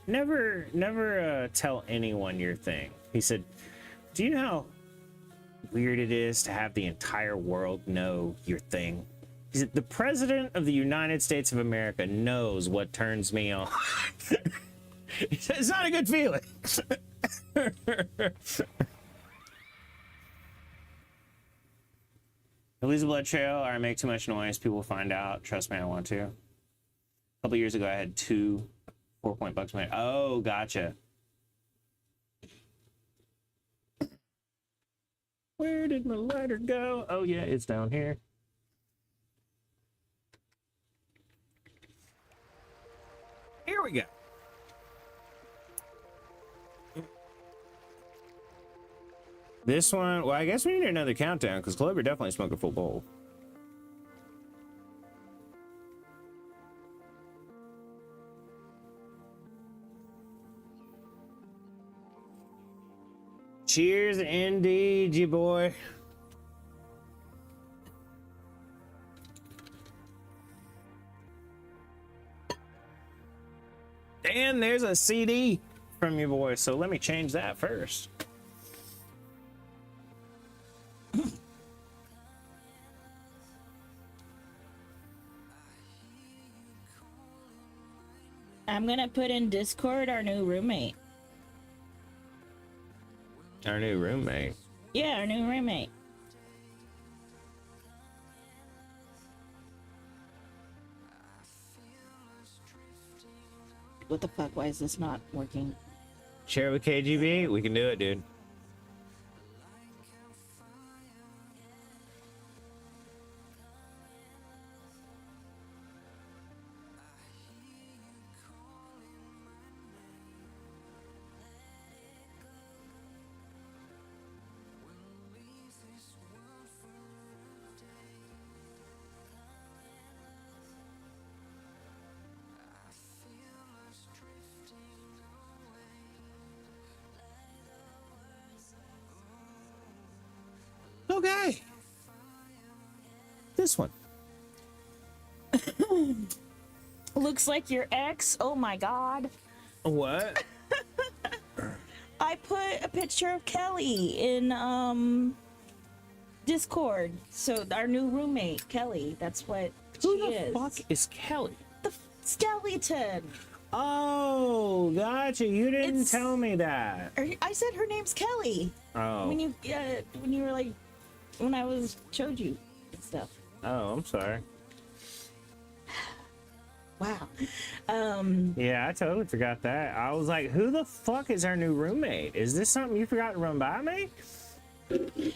Never tell anyone your thing. He said, do you know how weird it is to have the entire world know your thing? He said, the president of the United States of America knows what turns me on. He said, it's not a good feeling. Lose a blood trail or I make too much noise, people will find out. Trust me, I want to. A couple years ago, I had 2 4-point bucks. Oh, gotcha. Where did my lighter go? Oh, yeah, it's down here. Here we go. This one, well, I guess we need another countdown because Clover definitely smoked a full bowl. Cheers indeed, you boy. And there's a CD from your boy, so let me change that first. I'm gonna put in Discord our new roommate. Our new roommate. Yeah, our new roommate. What the fuck? Why is this not working? Share with KGB? We can do it, dude. Okay. This one. Looks like your ex. Oh my god. What? I put a picture of Kelly in Discord. So our new roommate, Kelly. That's what Who she the is. fuck is Kelly? The skeleton. Oh, gotcha. You didn't It's- tell me that. I said her name's Kelly. Oh. When you were like, when I showed you and stuff. Oh, I'm sorry. Wow. Yeah, I totally forgot that. I was like, who the fuck is our new roommate? Is this something you forgot to run by me? I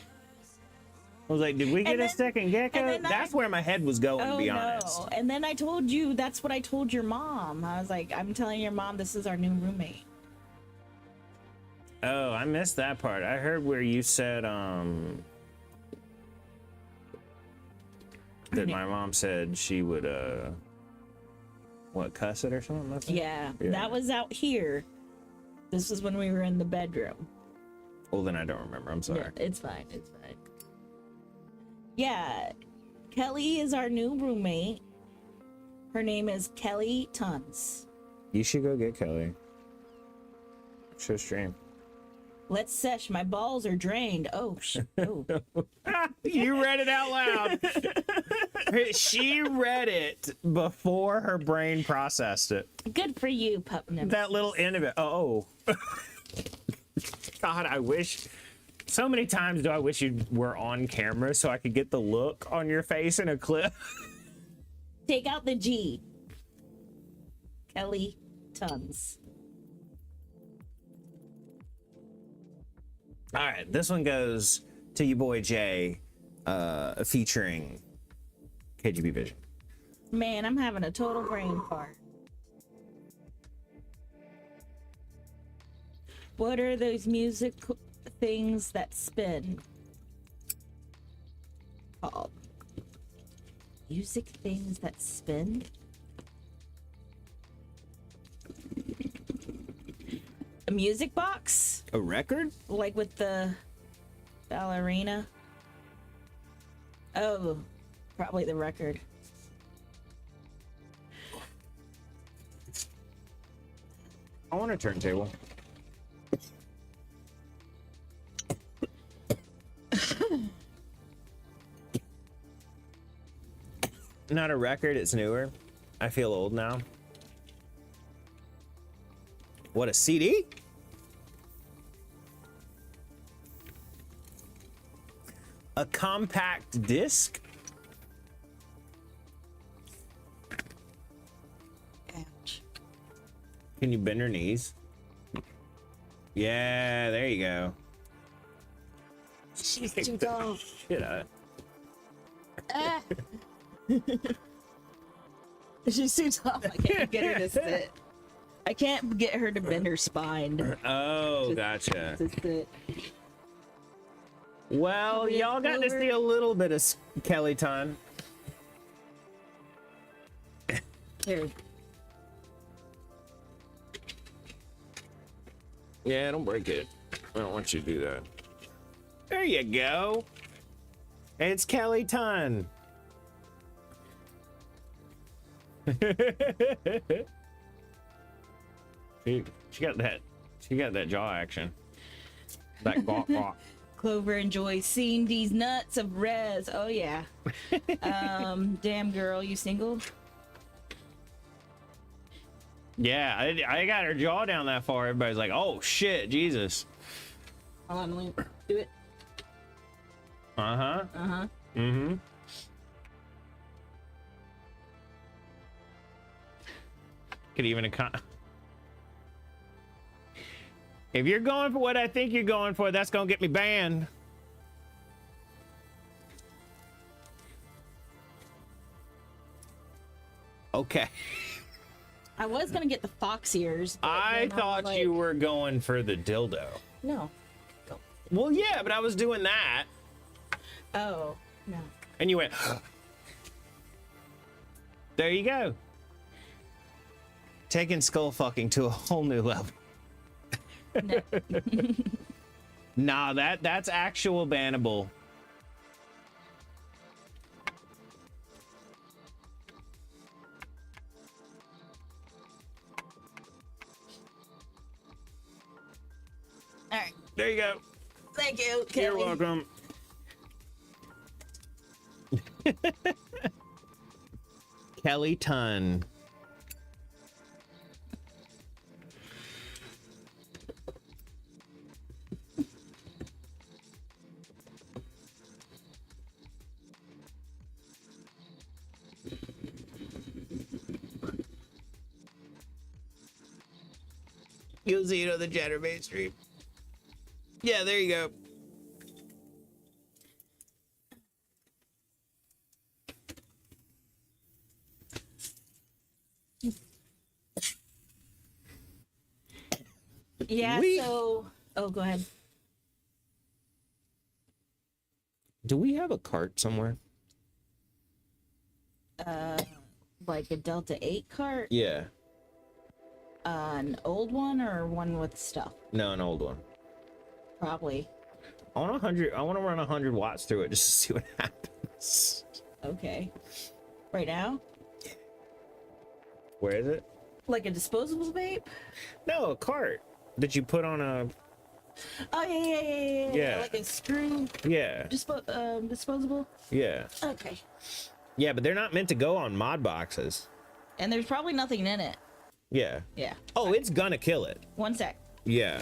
was like, did we get a second gecko? That's where my head was going, to be honest. And then I told you, that's what I told your mom. I was like, I'm telling your mom this is our new roommate. Oh, I missed that part. I heard where you said, that my mom said she would, what, cuss it or something? Like that? Yeah, that was out here. This is when we were in the bedroom. Well, then I don't remember. I'm sorry. Yeah, it's fine. It's fine. Yeah, Kelly is our new roommate. Her name is Kelly Tons. You should go get Kelly. Show stream. Let's sesh. My balls are drained. Oh, oh. You read it out loud. She read it before her brain processed it. Good for you, pup. That little end of it. Oh. God, I wish. So many times do I wish you were on camera so I could get the look on your face in a clip. Take out the G. Kelly Tons. All right, this one goes to your boy Jay, featuring KGB Vision. Man, I'm having a total brain fart. What are those music things that spin called? Music things that spin? A music box? A record? Like with the ballerina? Oh, probably the record. I want a turntable. Not a record, it's newer. I feel old now. What, a CD? A compact disc? Ouch. Can you bend her knees? Yeah, there you go. She's too tall. Shit, Ah. She's too tall. I can't get her to sit. I can't get her to bend her spine. Oh, gotcha. To sit. Well, y'all got to see a little bit of Kelly time. Here. Yeah, don't break it. I don't want you to do that. There you go. It's Kelly Ton. she got that. She got that jaw action. That gawk gawk. Clover enjoys seeing these nuts of Rez. Oh yeah. Damn girl, you single? Yeah, I got her jaw down that far. Everybody's like, "Oh shit, Jesus." Hold on, let me do it. Uh-huh. Uh-huh. Mm-hmm. Could even if you're going for what I think you're going for, that's gonna get me banned. Okay. I was gonna get the fox ears. But I then thought was you like, were going for the dildo. No. Go. Well, yeah, but I was doing that. Oh, no. And you went, there you go. Taking skull fucking to a whole new level. No. Nah, that's actual bannable. All right. There you go. Thank you, Kelly. You're welcome. Kelly Ton. You'll see it on the Chatterbait stream. Yeah, there you go. Yeah, so... Oh, go ahead. Do we have a cart somewhere? Like a Delta 8 cart? Yeah. An old one or one with stuff? No, an old one. Probably. I want to run 100 watts through it just to see what happens. Okay. Right now? Where is it? Like a disposable vape? No, a cart that you put on a... Oh, yeah. Yeah. Like a screw Yeah. disposable? Yeah. Okay. Yeah, but they're not meant to go on mod boxes. And there's probably nothing in it. Yeah. Yeah. Oh, it's gonna kill it. One sec. Yeah.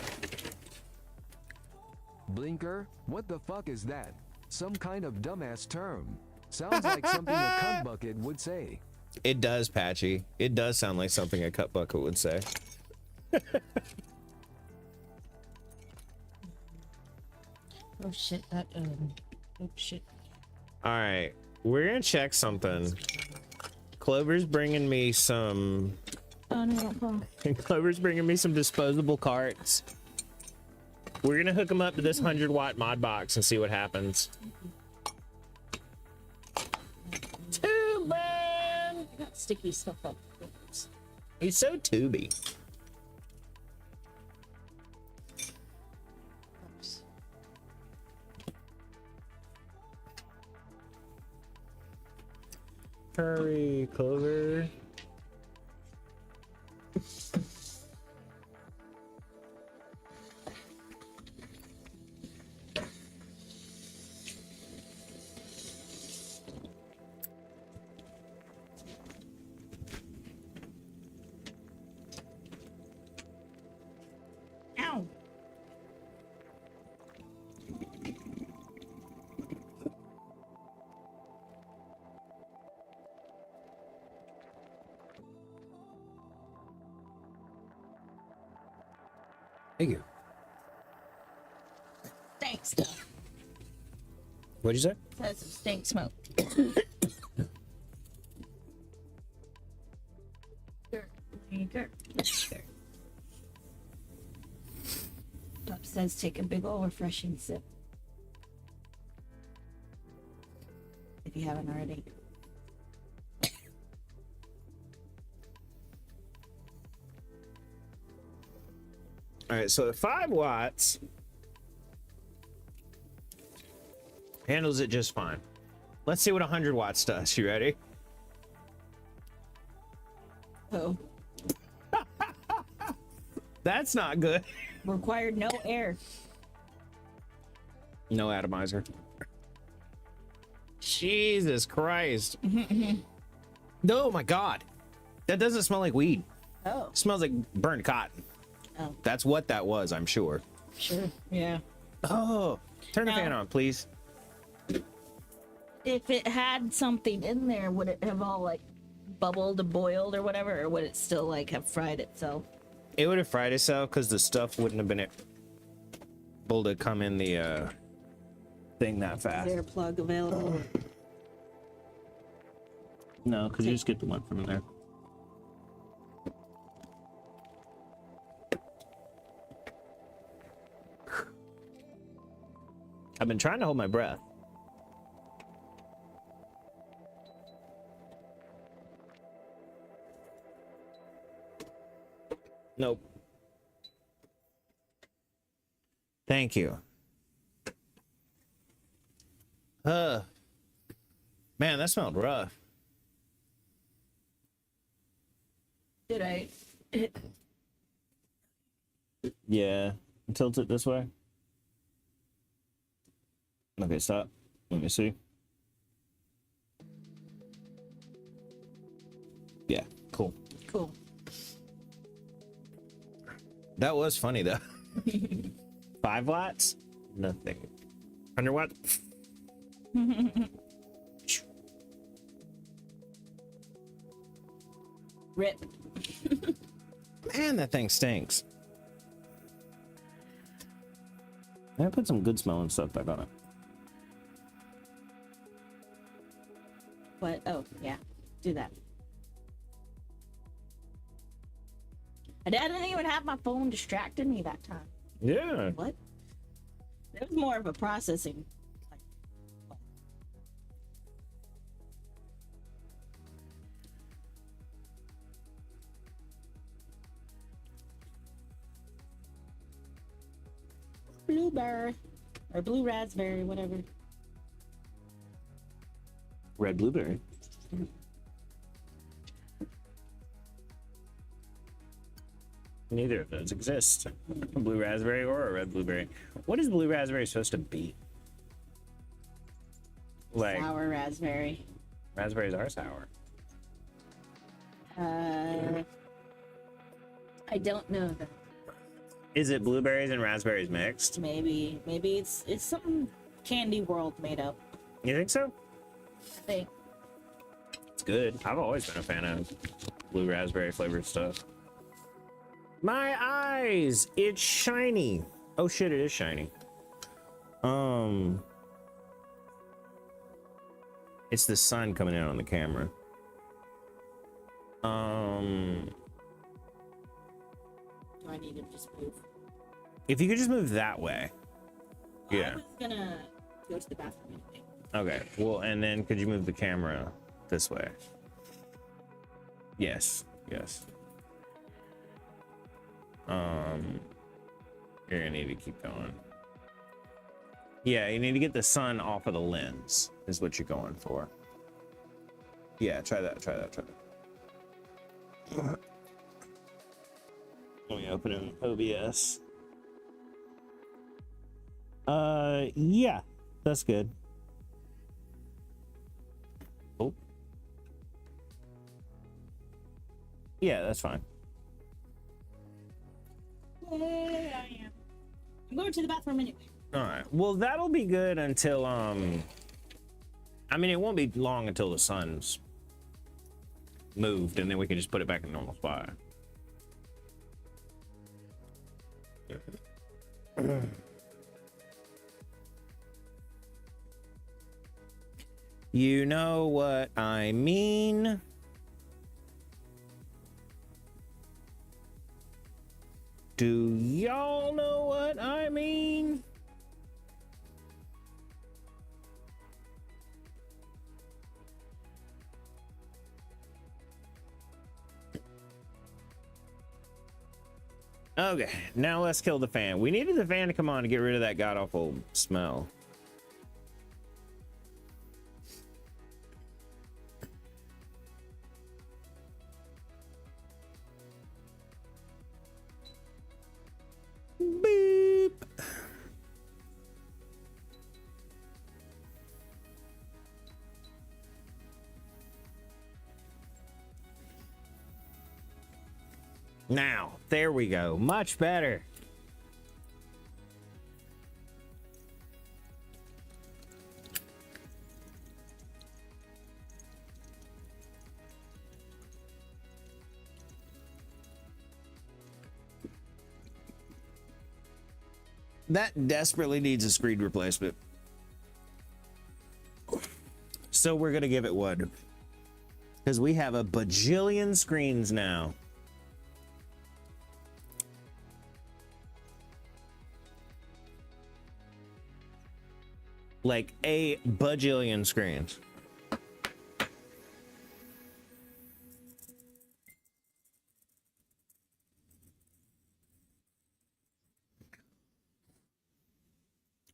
Blinker? What the fuck is that? Some kind of dumbass term. Sounds like something a cunt bucket would say. It does, Patchy. It does sound like something a cut bucket would say. Oh shit, oh shit. All right, we're gonna check something. Clover's bringing me some... Oh no, don't fall. Clover's bringing me some disposable carts. We're gonna hook them up to this 100-watt mod box and see what happens. Too bad. I got sticky stuff up. Oops. He's so tubey. Oops. Hurry, Clover. Ow. stank stuff. What'd you say? That's some stink smoke. Pop says take a big ol' refreshing sip. If you haven't already. All right, so the 5 watts handles it just fine. Let's see what 100 watts does. You ready? Oh. That's not good. Required no air. No atomizer. Jesus Christ. Oh my God. That doesn't smell like weed. Oh. It smells like burnt cotton. Oh. That's what that was, I'm sure. Sure. Yeah. Oh, turn the Now- fan on, please. If it had something in there, would it have all like bubbled or boiled or whatever, or would it still like have fried itself? It would have fried itself because the stuff wouldn't have been able to come in the thing that fast. Is there a plug available? No, because you just get the one from there. I've been trying to hold my breath. Nope. Thank you. Man, that smelled rough. Did I? Yeah. Tilt it this way. Okay, stop. Let me see. Yeah, cool. Cool. That was funny though. 5 watts? Nothing. 100 watts? Rip. Man, that thing stinks. I put some good smelling stuff back on it. What? Oh, yeah. Do that. I didn't even have my phone distracting me that time. Yeah. What? It was more of a processing. Blueberry. Or blue raspberry, whatever. Red blueberry. Neither of those exist. A blue raspberry or a red blueberry. What is blue raspberry supposed to be? Like, Sour raspberry. raspberries are sour. I don't know. Is it blueberries and raspberries mixed? Maybe it's some candy world made up. You think so? I think. It's good. I've always been a fan of blue raspberry flavored stuff. My eyes! It's shiny. Oh shit, it is shiny. It's the sun coming in on the camera. Do I need to just move? If you could just move that way. I Yeah. was gonna go to the bathroom anyway. Okay. Well, and then could you move the camera this way? Yes. Yes. You're gonna need to keep going. Yeah, you need to get the sun off of the lens, is what you're going for. Yeah, try that, try that, try that. Let me open in OBS. Yeah, that's good. Oh. Yeah, that's fine. Yeah, I am. I'm going to the bathroom anyway. All right. Well, that'll be good until I mean, it won't be long until the sun's moved, and then we can just put it back in the normal spot. You know what I mean? Do y'all know what I mean? Okay, now let's kill the fan. We needed the fan to come on to get rid of that god-awful smell. Beep. Now, there we go. Much better. That desperately needs a screen replacement. So we're gonna give it one. Because we have a bajillion screens now. Like a bajillion screens.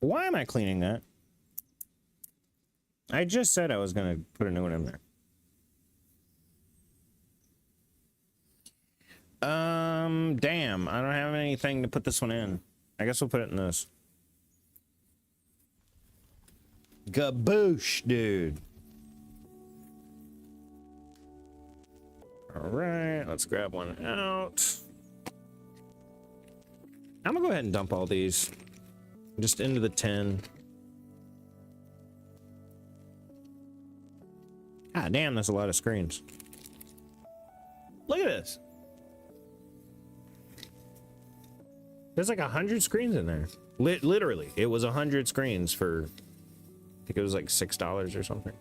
Why am I cleaning that? I just said I was gonna put a new one in there. Damn, I don't have anything to put this one in. I guess we'll put it in this. Gaboosh, dude. All right, let's grab one out. I'm gonna go ahead and dump all these just into the 10. God damn, that's a lot of screens. Look at this. There's like 100 screens in there. Literally, it was 100 screens for, I think it was like $6 or something.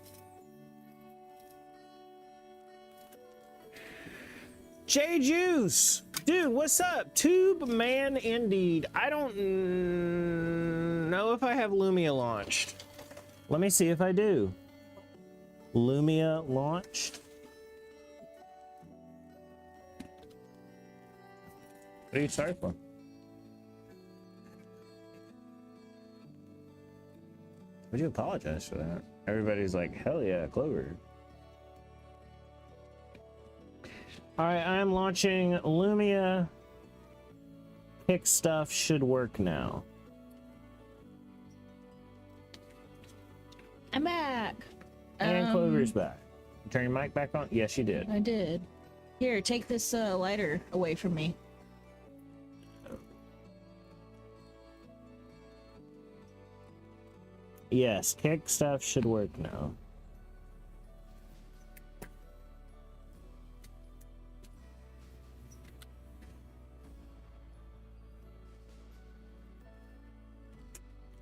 J Juice, dude, what's up? Tube man, indeed. I don't know if I have Lumia launched. Let me see if I do. Lumia launched. What are you sorry for? Would you apologize for that? Everybody's like, hell yeah, Clover. All right, I'm launching Lumia. Pick stuff should work now. I'm back. And Clover's back. Turn your mic back on? Yes, you did. I did. Here, take this lighter away from me. Yes, kick stuff should work now.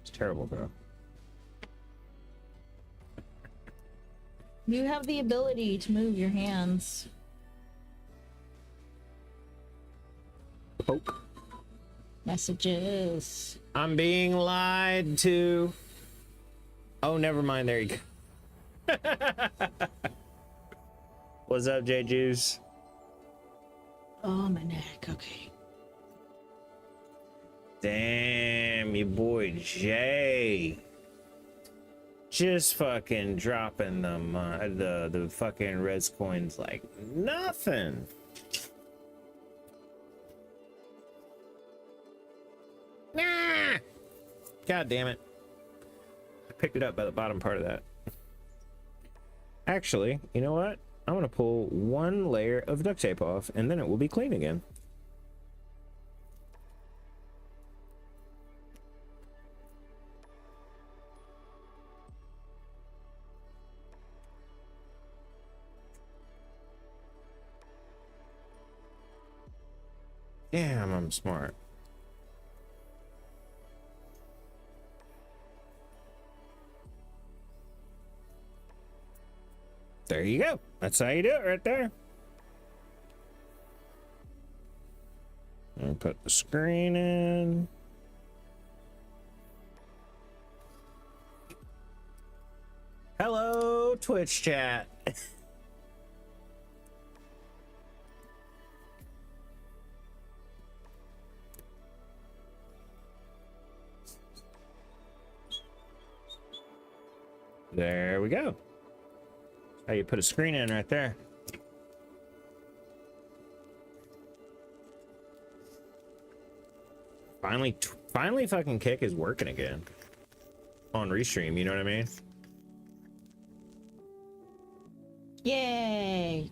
It's terrible, bro. You have the ability to move your hands. Poke. Messages. I'm being lied to. Oh, never mind. There you go. What's up, J Juice? Oh, my neck. Okay. Damn, your boy Jay. Just fucking dropping the fucking res coins like nothing. Nah. God damn it. I picked it up by the bottom part of that. Actually, you know what? I'm gonna pull one layer of duct tape off and then it will be clean again. Damn, I'm smart. There you go. That's how you do it right there. And put the screen in. Hello, Twitch chat. There we go. How you put a screen in right there. Finally fucking Kick is working again. On Restream, you know what I mean? Yay!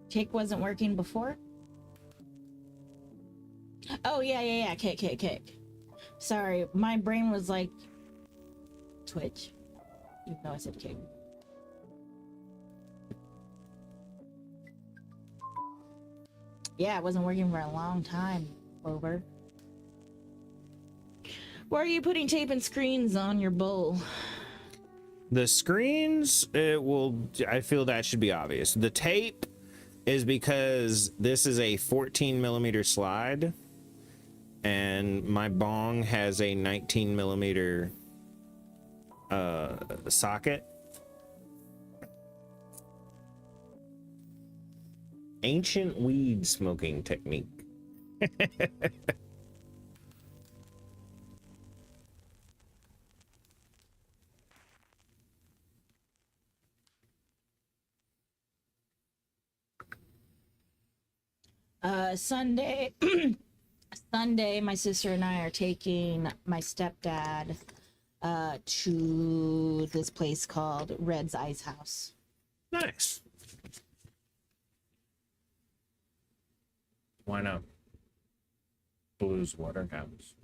Kick wasn't working before? Oh, yeah. Kick. Sorry, my brain was like Twitch. Even though I said Kick. Yeah, it wasn't working for a long time, Clover. Why are you putting tape and screens on your bowl? The screens, I feel that should be obvious. The tape is because this is a 14 millimeter slide and my bong has a 19 millimeter socket. Ancient weed smoking technique. Sunday, my sister and I are taking my stepdad to this place called Red's Ice House. Nice. Why not? Blues Waterhouse.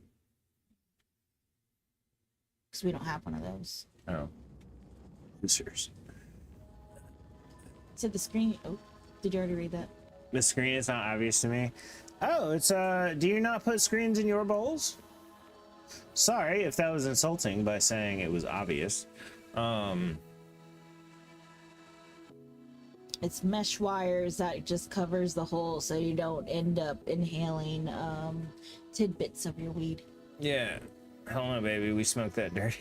Because we don't have one of those. Oh. Sisters. So the screen. Oh, did you already read that? The screen is not obvious to me. Oh, it's do you not put screens in your bowls? Sorry if that was insulting by saying it was obvious. It's mesh wires that just covers the hole so you don't end up inhaling tidbits of your weed. Yeah. Hell no, baby. We smoke that dirty.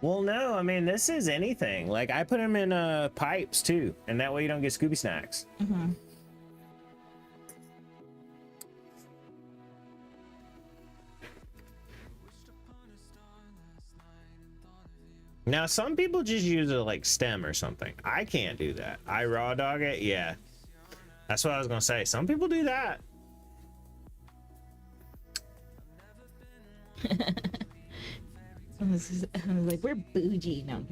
Well, no, I mean, this is anything. Like, I put them in pipes, too. And that way you don't get Scooby Snacks. Mm-hmm. Now, some people just use a, like, stem or something. I can't do that. I raw dog it? Yeah. That's what I was going to say. Some people do that. I was like, we're bougie. No.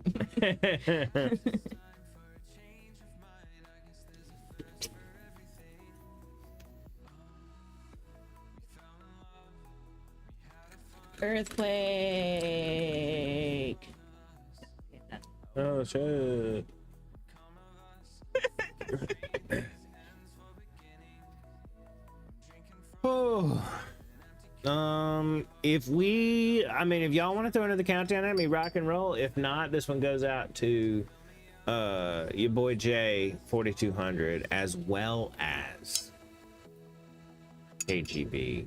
Earthquake. Oh, shit. Oh. If y'all want to throw another countdown at me, rock and roll. If not, this one goes out to your boy Jay 4200 as well as KGB.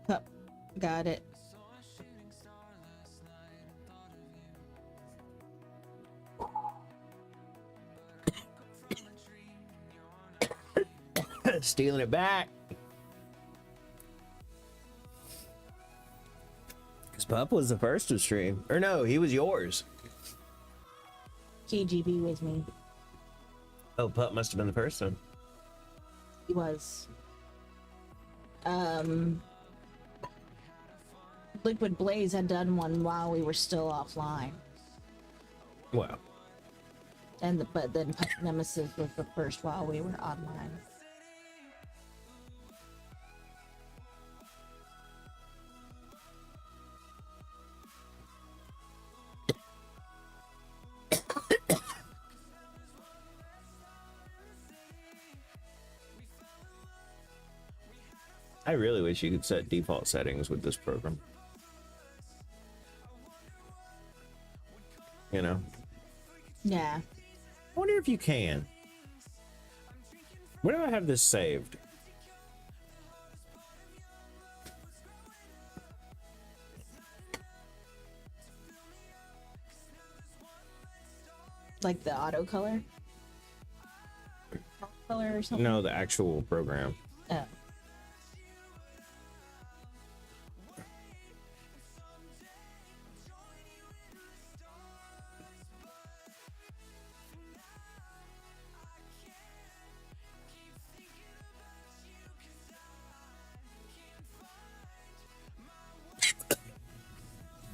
Oh, got it. Stealing it back. Because Pup was the first to stream. Or no, he was yours. KGB was me. Oh, Pup must have been the first one. He was. Liquid Blaze had done one while we were still offline. Wow. But then Pup Nemesis was the first while we were online. I really wish you could set default settings with this program. You know? Yeah. I wonder if you can. Where do I have this saved? Like the auto color? Color or something? No, the actual program. Oh.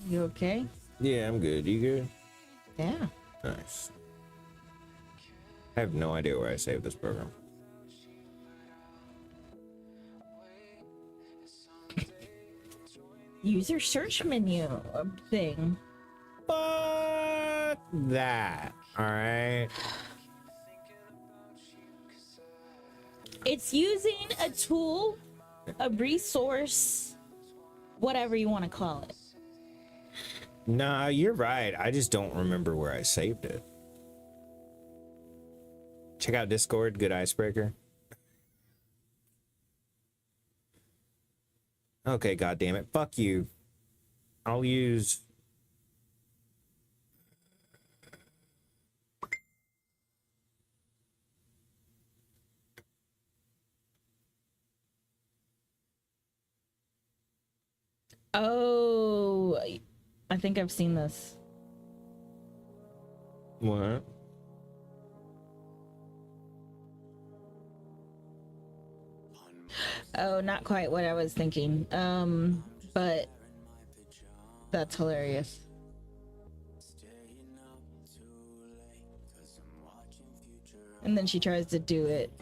You okay? Yeah, I'm good. You good? Yeah. Nice. I have no idea where I saved this program. User search menu thing. Fuck that. Alright. It's using a tool, a resource, whatever you want to call it. Nah, you're right. I just don't remember where I saved it. Check out Discord, good icebreaker. Okay, goddamn it. Fuck you. I'll use... Oh, I think I've seen this. What? Oh, not quite what I was thinking. But that's hilarious. And then she tries to do it.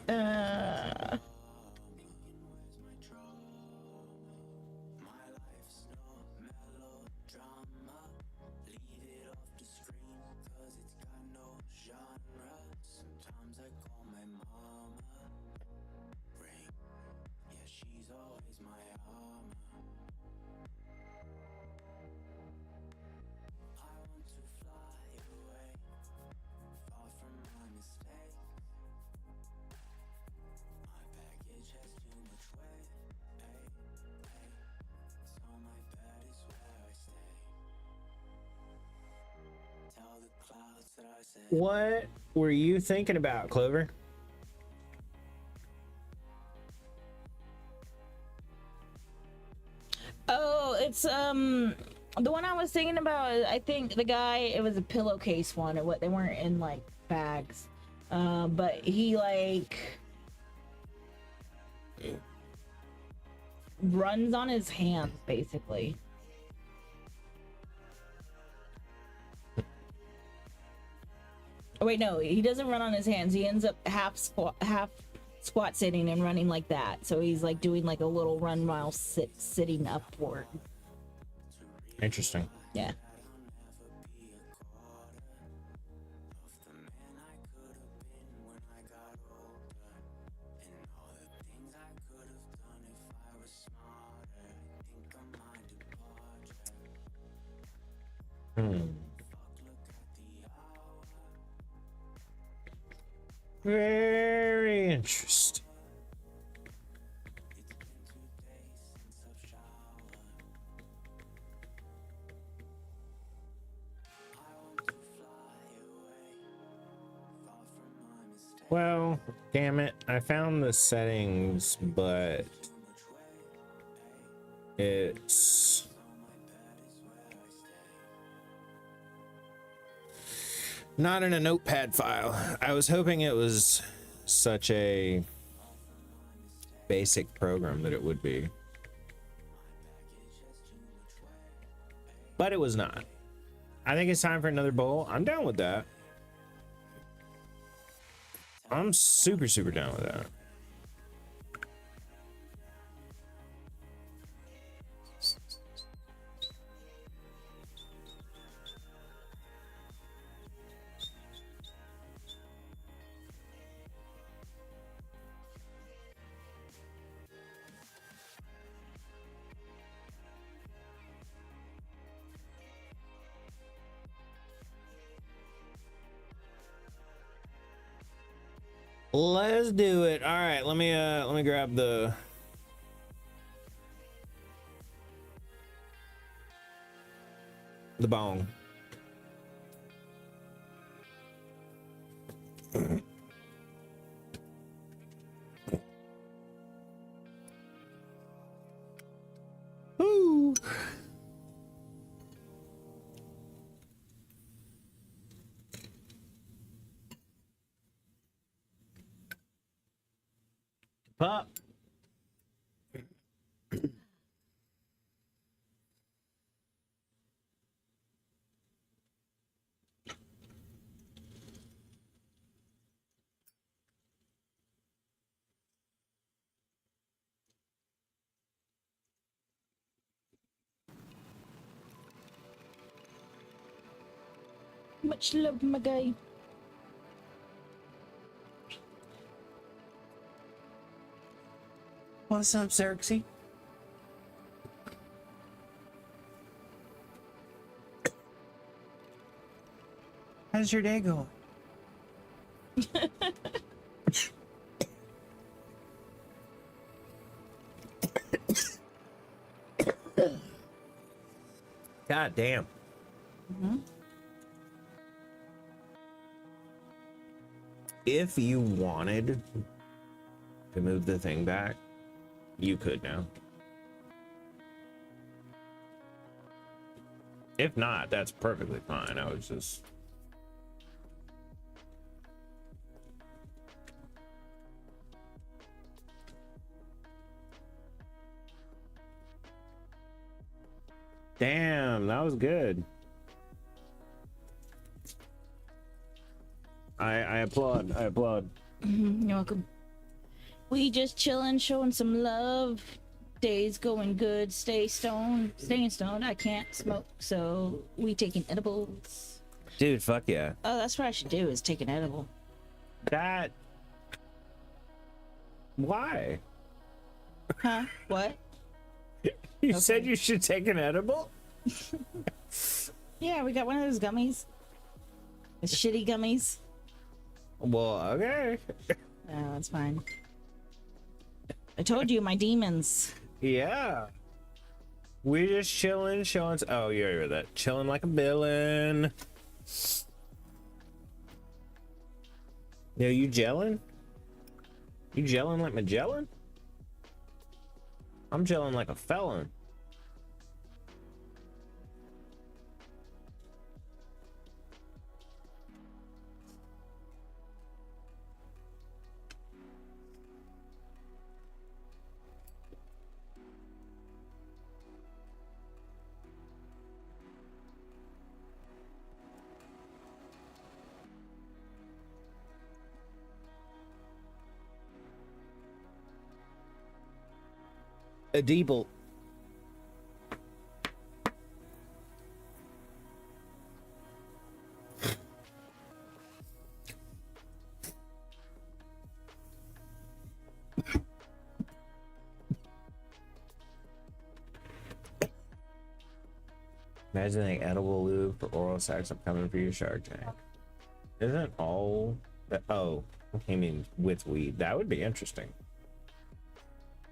What were you thinking about, Clover? Oh, it's the one I was thinking about. I think the guy, it was a pillowcase one, or what, they weren't in like bags. But he like runs on his hands basically. Oh wait, no, he doesn't run on his hands. He ends up half squat sitting and running like that. So he's like doing like a little run while sitting upward. Interesting. Yeah. Very interesting. Well, damn it. I found the settings, but it's not in a notepad file. I was hoping it was such a basic program that it would be, but it was not. I think it's time for another bowl. I'm down with that. I'm super down with that. Let's do it. All right, let me grab the bong. Woo. Pop. Much love, my guy. What's up, Xerxes? How's your day going? God damn. If you wanted to move the thing back, you could now. If not, that's perfectly fine. I was just... Damn, that was good. I applaud. I applaud. You're welcome. We just chilling, showing some love. Day's going good. Staying stoned. I can't smoke, so we taking edibles. Dude, fuck yeah. Oh, that's what I should do, is take an edible. That... Why? Huh? What? You said you should take an edible? Yeah, we got one of those gummies. The shitty gummies. Well, okay. No, that's fine. I told you, my demons. Yeah. We just chilling, showing... Oh, you heard that. Chilling like a villain. Yo, you gelling? You gelling like Magellan? I'm gelling like a felon. A deeble. Imagine an edible lube for oral sex. I'm coming for your Shark Tank. Isn't all that? Oh, I mean, with weed, that would be interesting.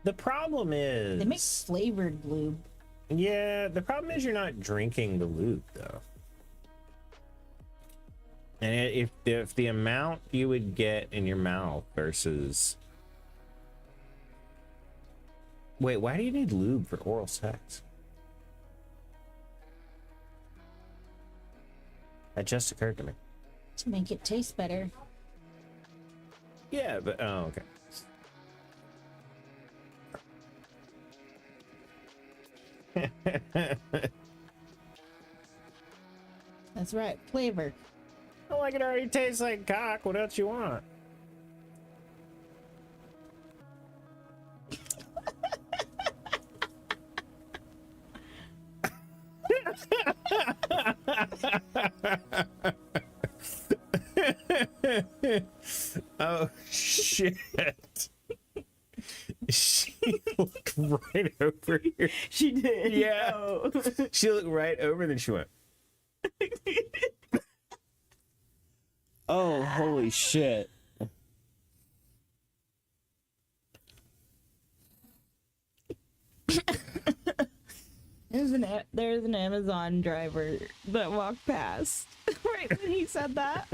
The problem is They make flavored lube. yeah, the problem is you're not drinking the lube though. And if the amount you would get in your mouth versus... Wait, why do you need lube for oral sex? That just occurred to me. To make it taste better. Yeah, but oh, okay. That's right, flavor. Oh, like it already tastes like cock. What else you want? Oh shit. She looked right over here. She did. Yeah. Oh. She looked right over, then she went. Oh, holy shit. There's an Amazon driver that walked past right when he said that.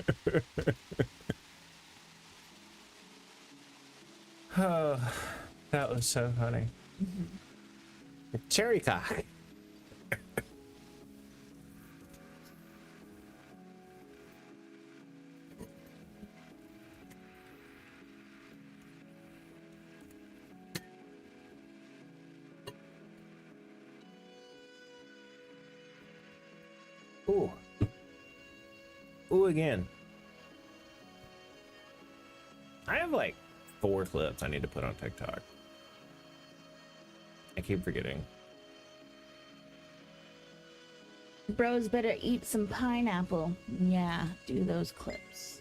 Oh, that was so funny. Cherry cock. Ooh. Ooh, again. I have like 4 clips I need to put on TikTok. I keep forgetting. Bros better eat some pineapple. Yeah, do those clips.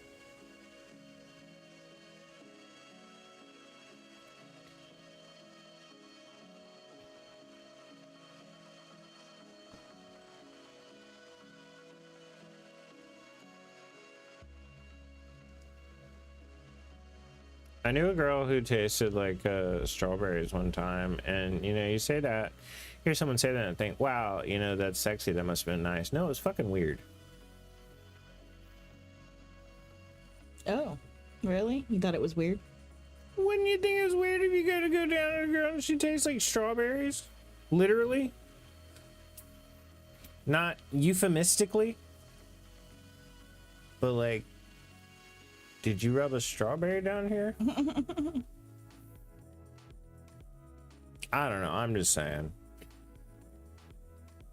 I knew a girl who tasted like strawberries one time, and you know, you say that, hear someone say that and think, wow, you know, that's sexy, that must have been nice. No, it was fucking weird. Oh, really? You thought it was weird? Wouldn't you think it was weird if you gotta go down to a girl and she tastes like strawberries? Literally? Not euphemistically? But like, did you rub a strawberry down here? I don't know. I'm just saying.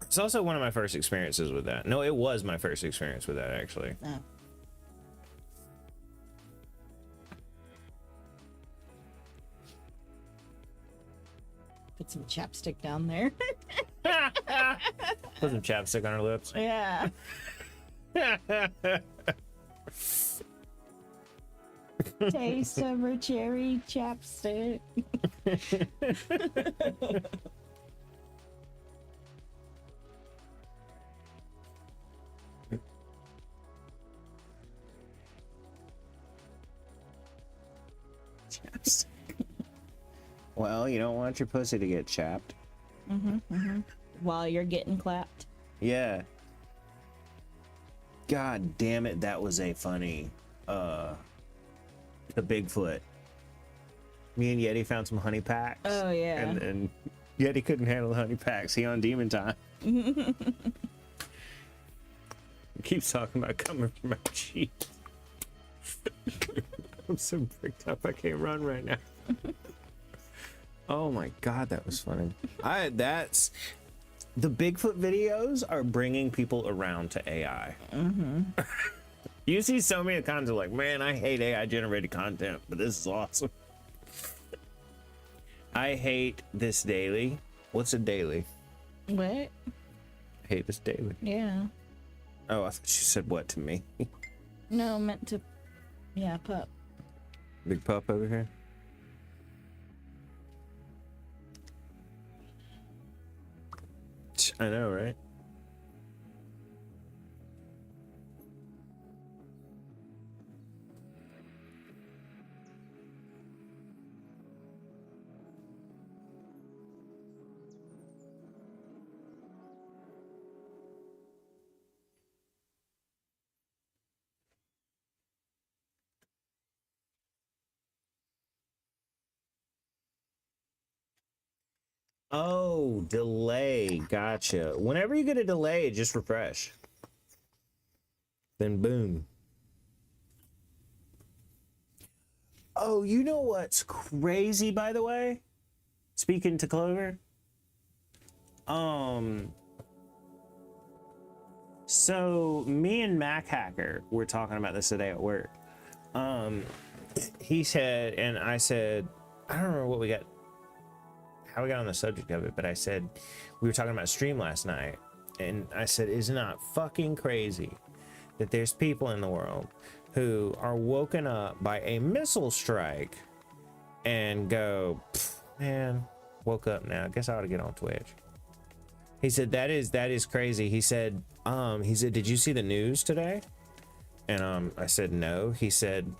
It's also one of my first experiences with that. No, it was my first experience with that, actually. Oh. Put some chapstick down there. Put some chapstick on her lips. Yeah. Taste of her cherry chapstick. Chapstick. Well, you don't want your pussy to get chapped. While you're getting clapped. Yeah. God damn it, that was a funny the Bigfoot. Me and Yeti found some honey packs. Oh yeah. And Yeti couldn't handle the honey packs. He on demon time. He keeps talking about coming from my cheek. I'm so bricked up I can't run right now. Oh my god, that was funny. That's the Bigfoot videos are bringing people around to AI. You see so many times like, man, I hate AI generated content, but this is awesome. I hate this daily. What's a daily? What? I hate this daily. Yeah. Oh, I thought she said what to me. No, meant to. Yeah, pup. Big pup over here. I know, right? Oh, delay. Gotcha. Whenever you get a delay, just refresh. Then boom. Oh, you know what's crazy, by the way? Speaking to Clover. So me and Mac Hacker were talking about this today at work. He said, and I said, I don't remember what we got, how we got on the subject of it, but I said, we were talking about stream last night, and I said, isn't it fucking crazy that there's people in the world who are woken up by a missile strike and go, man, woke up now, guess I ought to get on Twitch. He said, that is crazy. He said, did you see the news today? And I said, no. He said,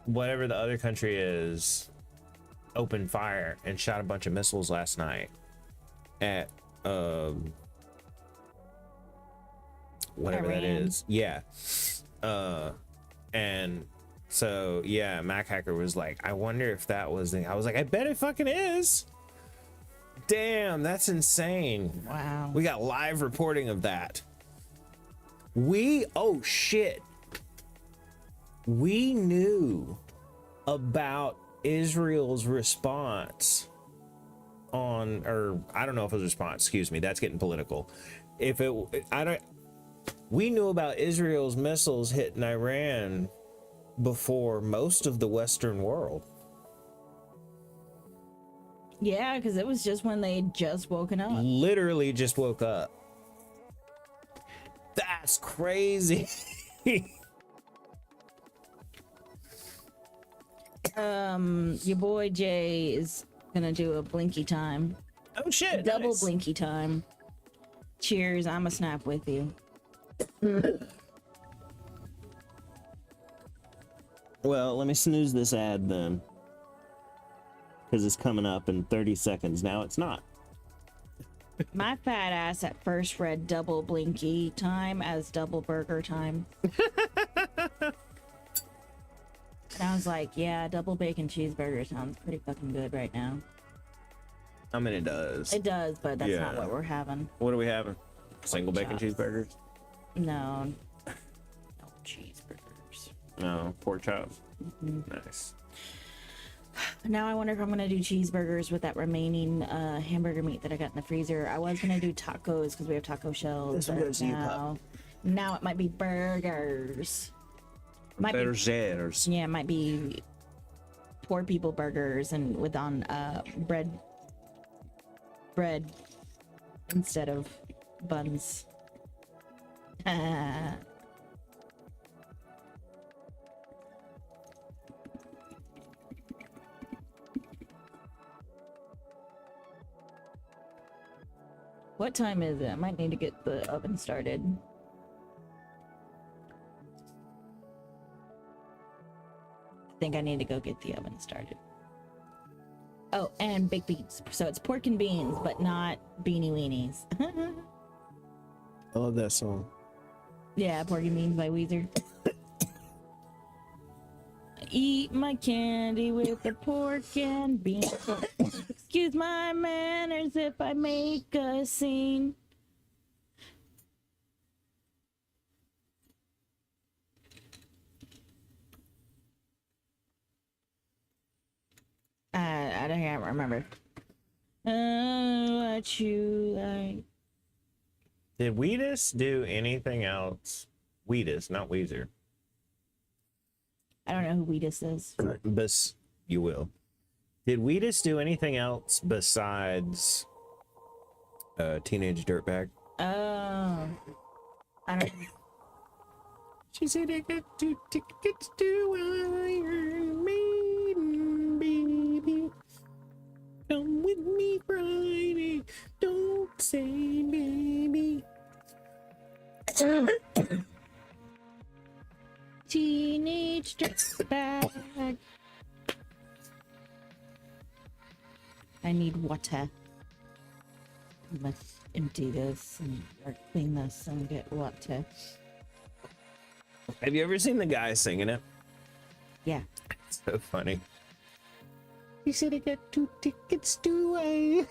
whatever the other country is, opened fire and shot a bunch of missiles last night at whatever that Iran. is. Yeah. And so yeah, Mac Hacker was like, I wonder if that was the, I was like, I bet it fucking is. Damn, that's insane. Wow. We got live reporting of that. Oh shit. We knew about Israel's response on, or I don't know if it was a response, excuse me, that's getting political. We knew about Israel's missiles hitting Iran before most of the Western world. Yeah, because it was just when they had just woken up. Literally just woke up. That's crazy. Your boy Jay is gonna do a blinky time. Oh shit. Double nice. blinky time. Cheers, I'm a snap with you. Well, let me snooze this ad then. Because it's coming up in 30 seconds. Now it's not. My fat ass at first read double blinky time as double burger time. And I was like, yeah, double bacon cheeseburger sounds pretty fucking good right now. I mean, it does. It does, but that's not Yeah. what we're having. What are we having? Single bacon chops. cheeseburgers? No. No cheeseburgers. No, pork chops. Nice. Now I wonder if I'm gonna do cheeseburgers with that remaining hamburger meat that I got in the freezer. I was gonna do tacos because we have taco shells. This one but goes to you, pup. now it might be burgers. Might be, Burgers. yeah, it might be poor people burgers and with on bread instead of buns. What time is it? I might need to get the oven started. I think I need to go get the oven started. Oh, and baked beans. So it's pork and beans, but not beanie weenies. I love that song. Yeah, pork and beans by Weezer. Eat my candy with the pork and beans. Excuse my manners if I make a scene. I can't remember. What you like? Did Wheatus do anything else? Wheatus, not Weezer. I don't know who Wheatus is. But you will. Did Wheatus do anything else besides Teenage Dirtbag? Oh. I don't know. She said I got 2 tickets to Iron Maiden, baby. Come with me Friday. Don't say baby. Teenage dirtbag. I need water. Let's empty this and or clean this and get water. Have you ever seen the guy singing it? Yeah. It's so funny. He said I got 2 tickets to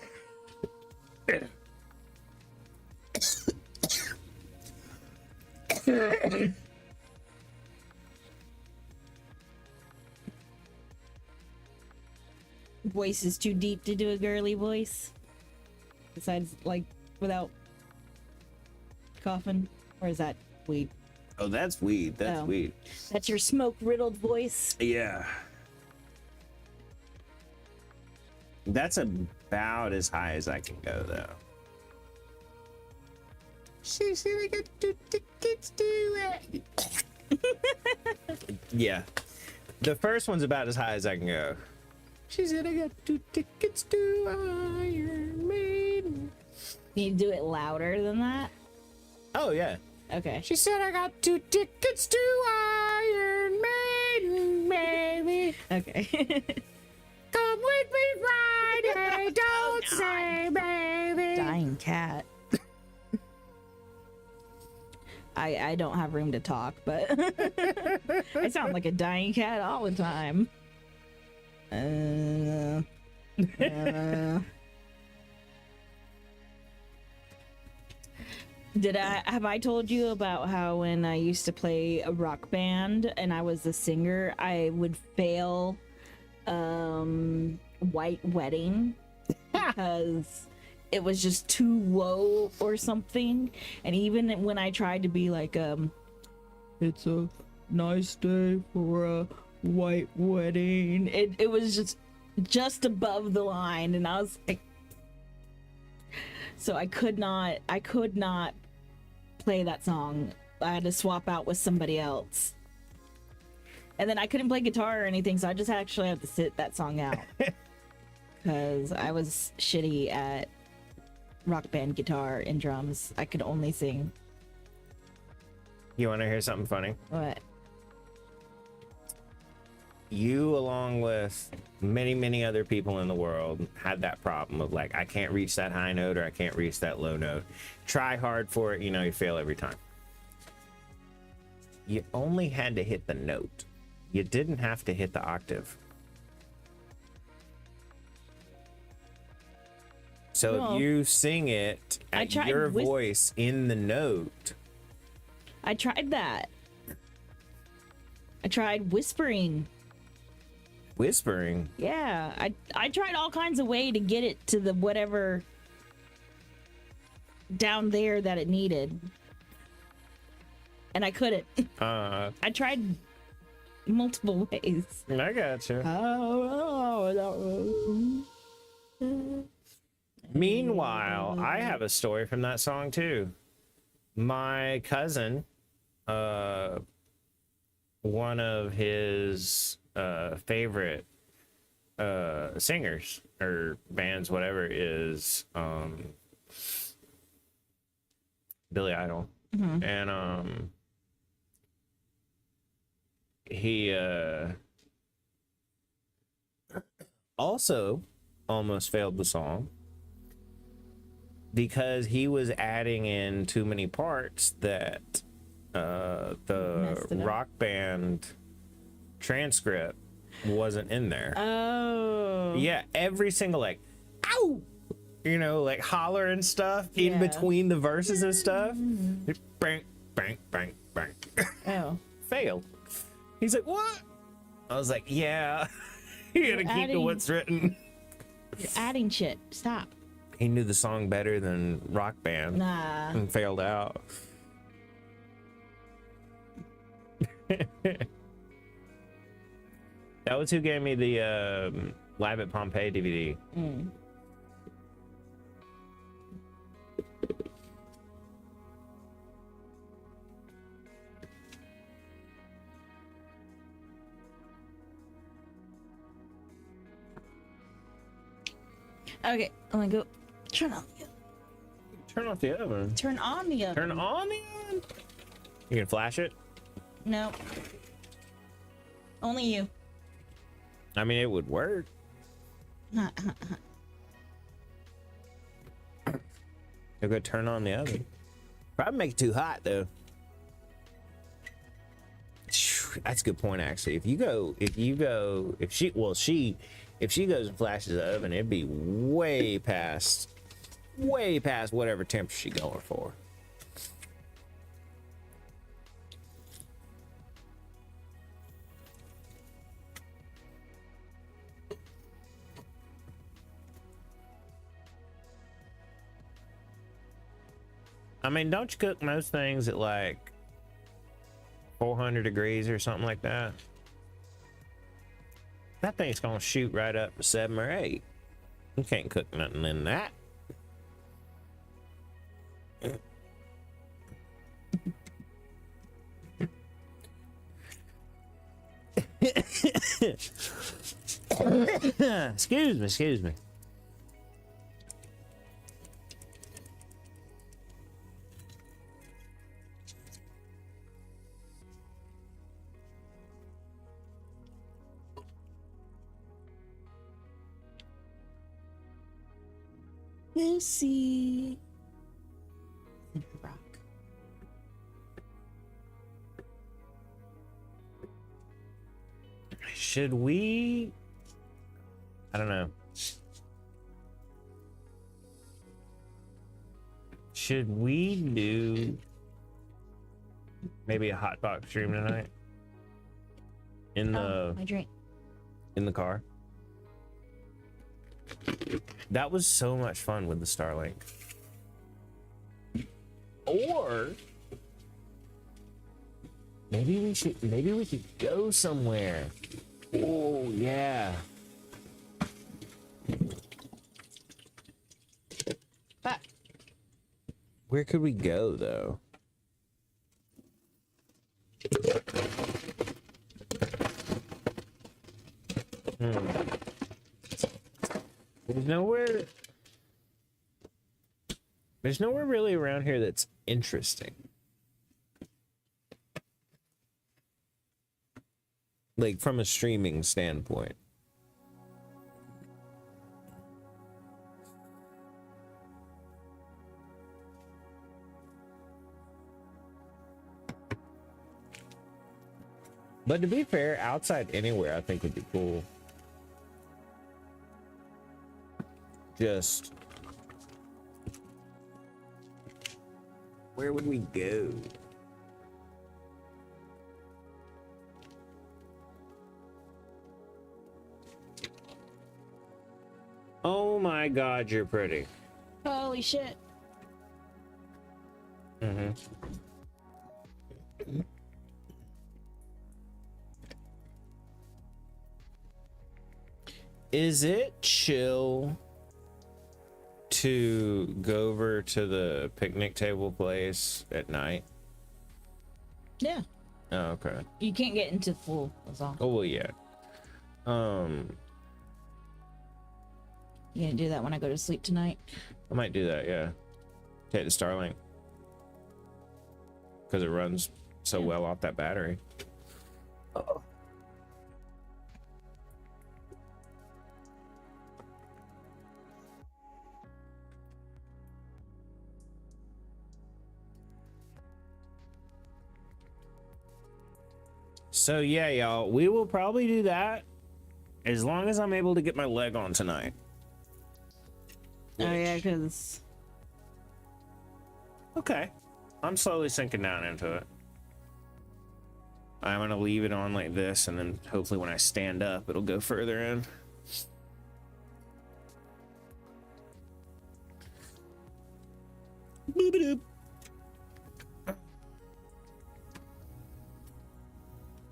Voice is too deep to do a girly voice. Besides, like, without coughing. Or is that weed? Oh, that's weed. That's Oh. weed. That's your smoke riddled voice. Yeah. That's about as high as I can go, though. She said I got 2 tickets to it. Yeah. The first one's about as high as I can go. She said I got 2 tickets to Iron Maiden. Can you do it louder than that? Oh, yeah. Okay. She said I got 2 tickets to Iron Maiden, baby. Okay. Come with me Say, baby. Dying cat. I don't have room to talk, but I sound like a dying cat all the time. Have I told you about how when I used to play a rock band and I was a singer, I would fail White Wedding because it was just too low or something. And even when I tried to be like it's a nice day for a white wedding, it was just above the line, and I was like, so I could not play that song. I had to swap out with somebody else. And then I couldn't play guitar or anything, so I just actually had to sit that song out. Because I was shitty at rock band guitar and drums. I could only sing. You want to hear something funny? What? You, along with many, many other people in the world, had that problem of like, I can't reach that high note or I can't reach that low note. Try hard for it, you fail every time. You only had to hit the note. You didn't have to hit the octave. So Well, if you sing it at your voice in the note. I tried that. I tried whispering. Whispering? Yeah, I tried all kinds of way to get it to the whatever down there that it needed. And I couldn't. I tried multiple ways. I got you. Meanwhile, I have a story from that song too. My cousin, one of his favorite singers or bands, whatever, is Billy Idol. Mm-hmm. And he also almost failed the song because he was adding in too many parts that the rock band transcript wasn't in there. Oh. Yeah, every single like, ow! Like holler and stuff in between the verses and stuff. Bang, bang, bang, bang. Oh. Failed. He's like, what? I was like, yeah. You gotta keep to what's written. You're adding shit. Stop. He knew the song better than Rock Band. Nah. And failed out. That was who gave me the Live at Pompeii DVD. Mm. Okay, I'm gonna go turn on the oven. Turn off the oven. Turn on the oven. Turn on the oven? You can flash it? No. Only you. I mean, it would work. You'll go turn on the oven. Probably make it too hot though. That's a good point actually. If she goes and flashes the oven, it'd be way past whatever temperature she's going for. I mean, don't you cook most things at like 400 degrees or something like that? That thing's gonna shoot right up to 7 or 8. You can't cook nothing in that. Excuse me. Lucy. In her rock. Should we? I don't know. Should we do maybe a hot box stream tonight? In the My drink. in the car. That was so much fun with the Starlink. Or maybe we could go somewhere. Oh yeah. But Where could we go though? There's nowhere really around here that's interesting. Like from a streaming standpoint. But to be fair, outside anywhere I think would be cool. Just where would we go? Oh my god, you're pretty. holy shit. Mm-hmm. Is it chill to go over to the picnic table place at night? Yeah. Oh, okay. You can't get into the pool, that's all. Oh, well, yeah. You gonna do that when I go to sleep tonight? I might do that, yeah. Take the Starlink. Because it runs so well off that battery. Uh-oh. So yeah, y'all, we will probably do that as long as I'm able to get my leg on tonight. Oh yeah, because Okay. I'm slowly sinking down into it. I'm gonna leave it on like this, and then hopefully when I stand up, it'll go further in. Boop-a-doop.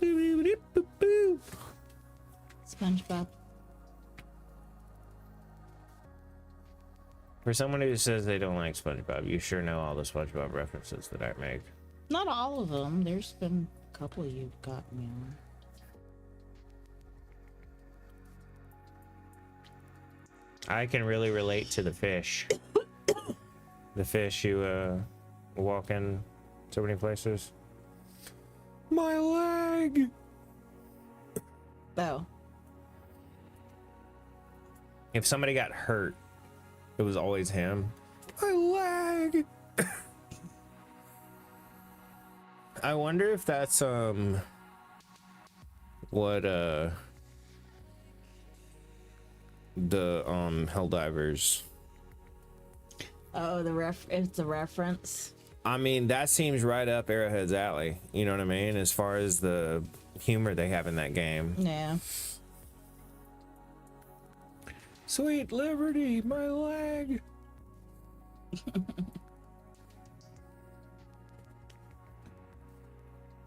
Boop-a-doop-boop-boop. SpongeBob. For someone who says they don't like SpongeBob, you sure know all the SpongeBob references that I make. Not all of them. There's been a couple you've got me on. I can really relate to the fish. The fish you walk in so many places. My leg! Oh. If somebody got hurt, it was always him. My leg! I wonder if that's what the Helldivers. Oh, it's a reference. I mean, that seems right up Arrowhead's alley. You know what I mean? As far as the humor they have in that game. Yeah. Sweet Liberty, my leg.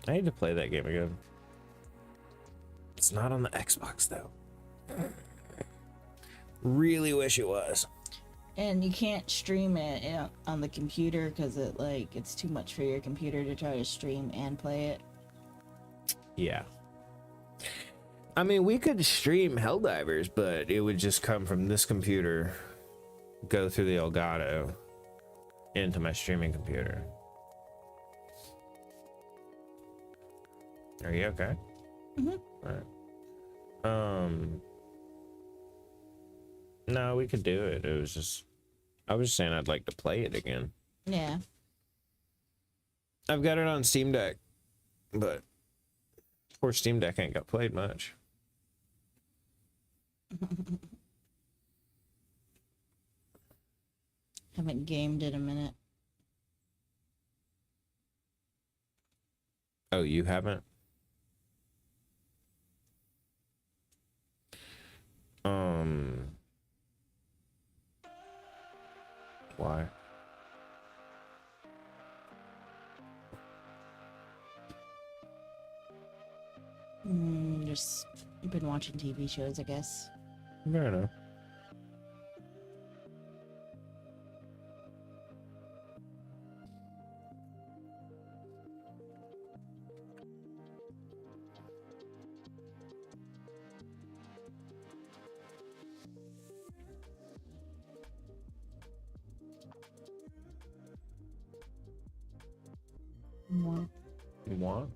I need to play that game again. It's not on the Xbox though. Really wish it was. And you can't stream it on the computer because it's too much for your computer to try to stream and play it. Yeah. I mean, we could stream Helldivers, but it would just come from this computer, go through the Elgato into my streaming computer. Are you okay? Mm-hmm. All right. No, we could do it. It was just I was saying I'd like to play it again. Yeah. I've got it on Steam Deck, but poor Steam Deck ain't got played much. Haven't gamed in a minute. Oh, you haven't? Why? Just been watching TV shows, I guess. Fair enough. More. You want?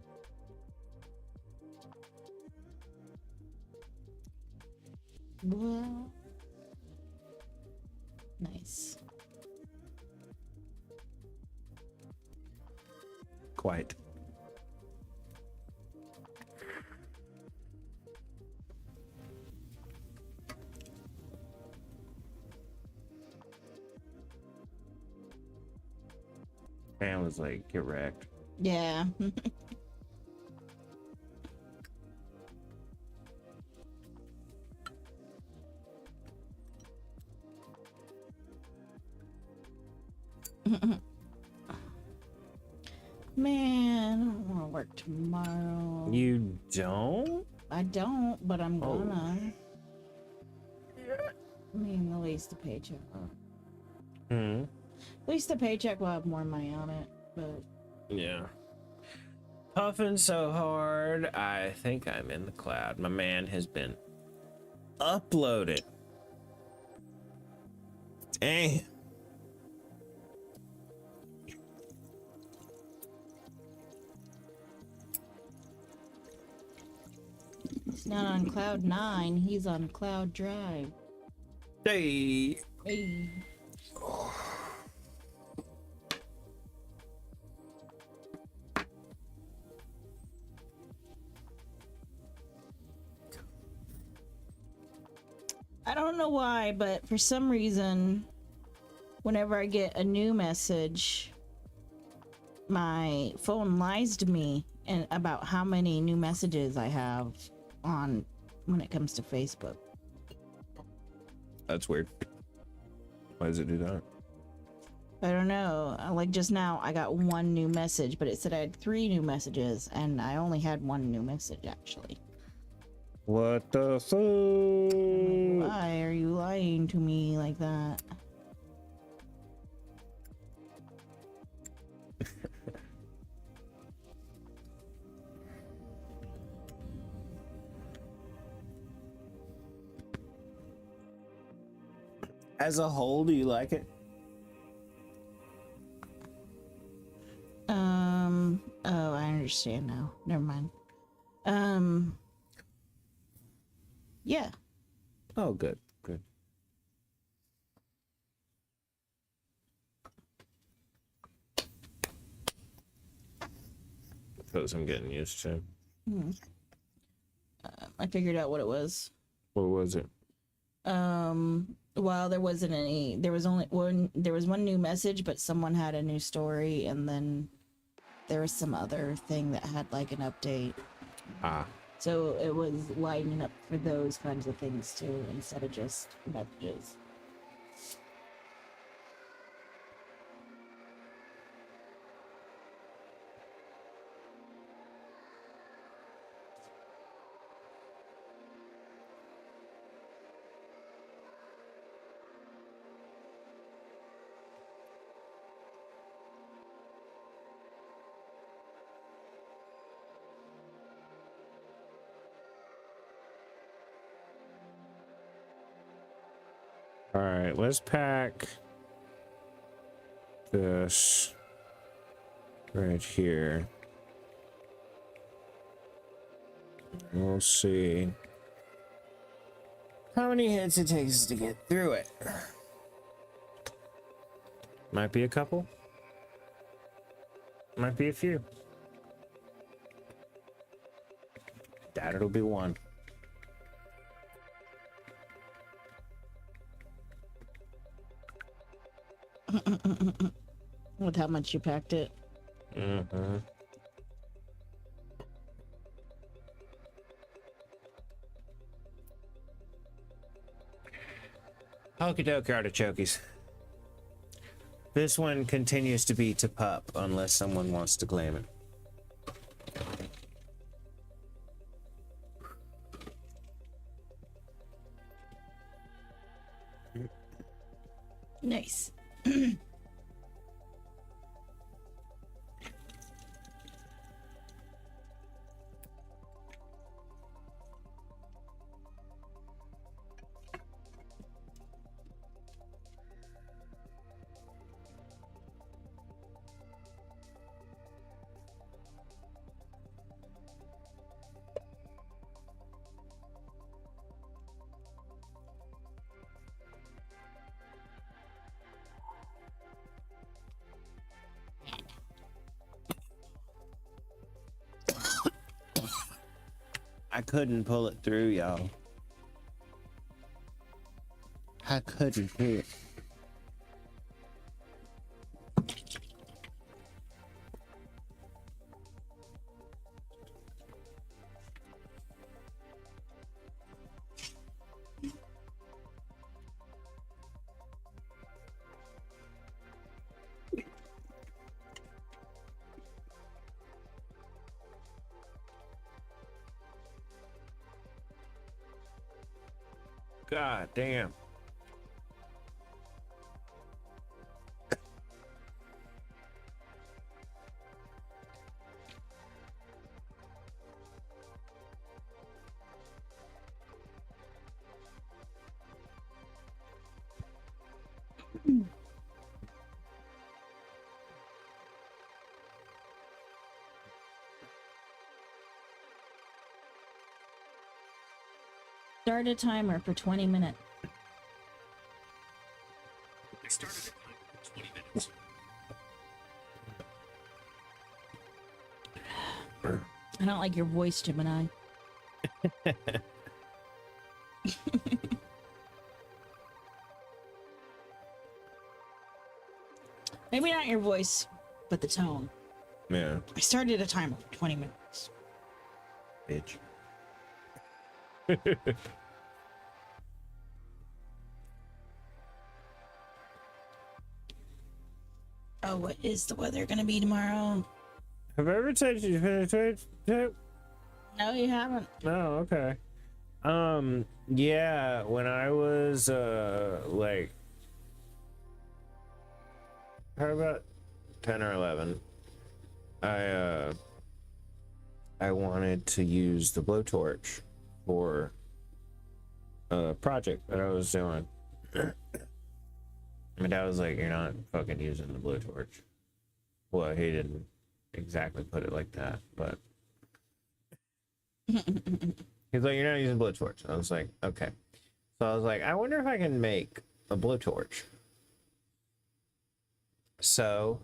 Well, nice. Quite. Man was like, get wrecked. Yeah. Man, I don't want to work tomorrow. You don't? I don't, but I'm Oh. gonna. I mean, at least the paycheck. Hmm. At least the paycheck will have more money on it, but Yeah. Puffing so hard, I think I'm in the cloud. My man has been uploaded. Dang. he's not on cloud 9, he's on cloud drive. Hey. Hey. I don't know why, but for some reason, whenever I get a new message, my phone lies to me and about how many new messages I have on when it comes to Facebook. That's weird. Why does it do that? I don't know. Like just now, I got one new message, but it said I had 3 new messages, and I only had 1 new message actually. What the fuck? I'm like, why are you lying to me like that? As a whole, do you like it? Oh, I understand now. Never mind. Yeah. Oh, good. Good. Those I'm getting used to. I figured out what it was. What was it? Well, there wasn't any. There was only one. There was one new message, but someone had a new story, and then there was some other thing that had like an update. Ah. So it was lighting up for those kinds of things too, instead of just messages. All right, let's pack this right here. We'll see how many hits it takes to get through it. Might be a couple. Might be a few. Doubt it'll be one. With how much you packed it. Mm-hmm. Okie dokie, artichokes. This one continues to be to pup unless someone wants to claim it. Nice. I couldn't pull it through, y'all. I couldn't do it. God damn. Start a timer for 20 minutes. I started a timer for 20 minutes. I don't like your voice, Gemini. Maybe not your voice, but the tone. Yeah, I started a timer for 20 minutes. bitch. Oh, what is the weather gonna be tomorrow? Have I ever told you? No, you haven't. No, okay. Yeah, when I was like probably about 10 or 11, I wanted to use the blowtorch for a project that I was doing. My dad was like, "You're not fucking using the blowtorch." Well, he didn't exactly put it like that, but he's like, "You're not using blowtorch." I was like, "Okay." So I was like, "I wonder if I can make a blowtorch." So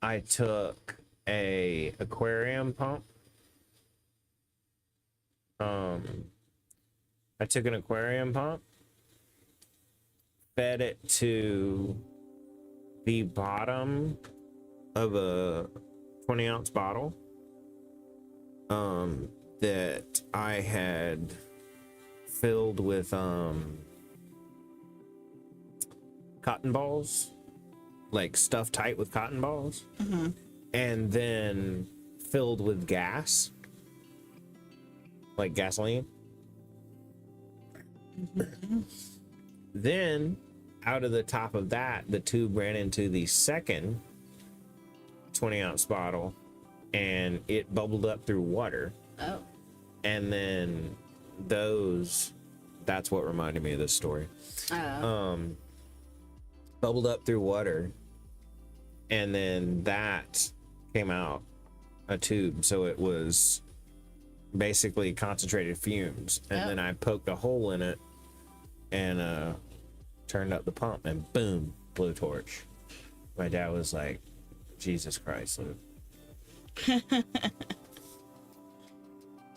I took a aquarium pump. I took an aquarium pump, fed it to the bottom of a 20-ounce bottle that I had filled with cotton balls, like stuffed tight with cotton balls, and then filled with gas, like gasoline. Then out of the top of that, the tube ran into the second 20-ounce bottle and it bubbled up through water. Oh. And then that's what reminded me of this story. Bubbled up through water, and then that came out a tube, so it was basically concentrated fumes. And then I poked a hole in it and turned up the pump, and boom, blowtorch. My dad was like, Jesus Christ, Luke.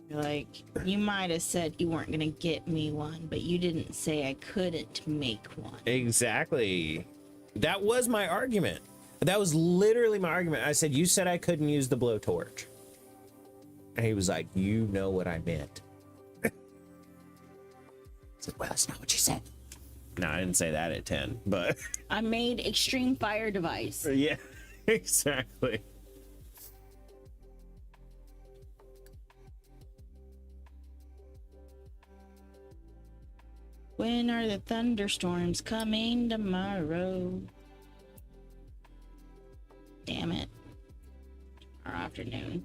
You're like, you might have said you weren't gonna get me one, but you didn't say I couldn't make one. Exactly. That was my argument. That was literally my argument. I said, you said I couldn't use the blowtorch. And he was like, you know what I meant. I said, well, that's not what you said. No, I didn't say that at 10, but I made extreme fire device. yeah, exactly. When are the thunderstorms coming tomorrow? Damn it. Our afternoon.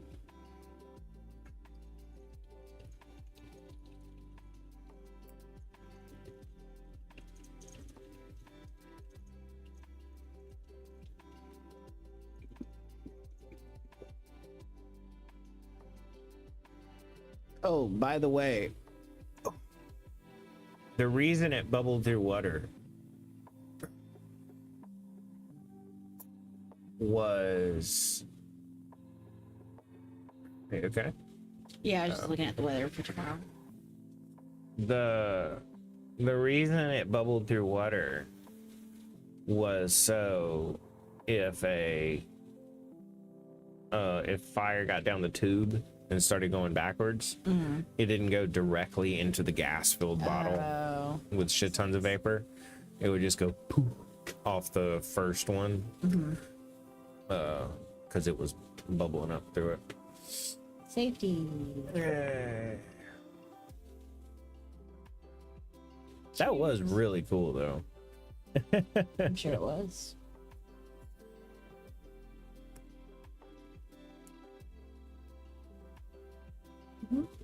Oh, by the way, the reason it bubbled through water was... Hey, okay? Yeah, I was just looking at the weather for tomorrow. The reason it bubbled through water was so if fire got down the tube and started going backwards, it didn't go directly into the gas-filled bottle with shit tons of vapor. It would just go poof off the first one, because it was bubbling up through it. Safety. That was really cool, though. I'm sure it was.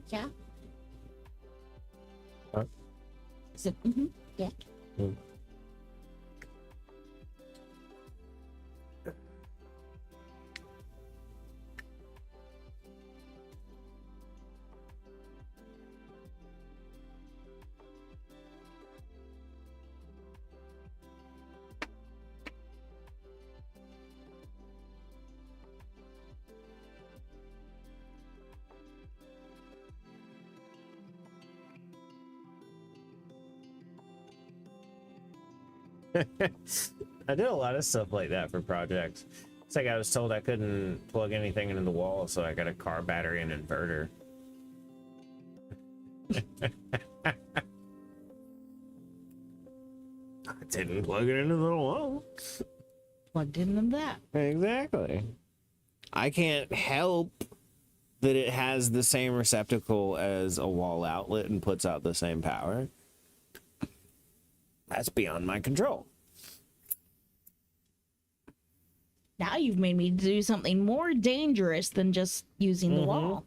Yeah. Huh? Is it? Yeah. Mm. I did a lot of stuff like that for projects. It's like I was told I couldn't plug anything into the wall, so I got a car battery and inverter. I didn't plug it into the wall. Plugged into that. Exactly. I can't help that it has the same receptacle as a wall outlet and puts out the same power. That's beyond my control. Now you've made me do something more dangerous than just using the wall.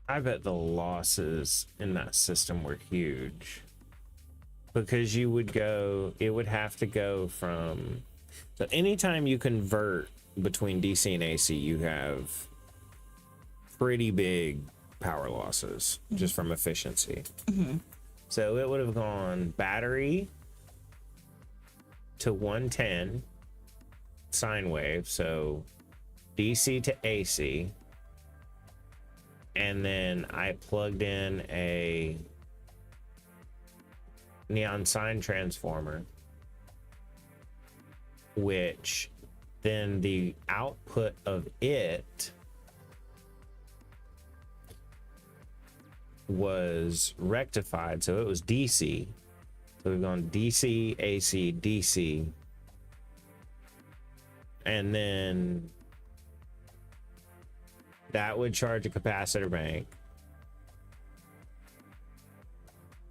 I bet the losses in that system were huge, because it would have to go from, so anytime you convert between DC and AC, you have pretty big power losses just from efficiency. So it would have gone battery to 110 sine wave, so DC to AC. And then I plugged in a neon sign transformer, which then the output of it was rectified. So it was DC. So we've gone DC, AC, DC. And then that would charge a capacitor bank,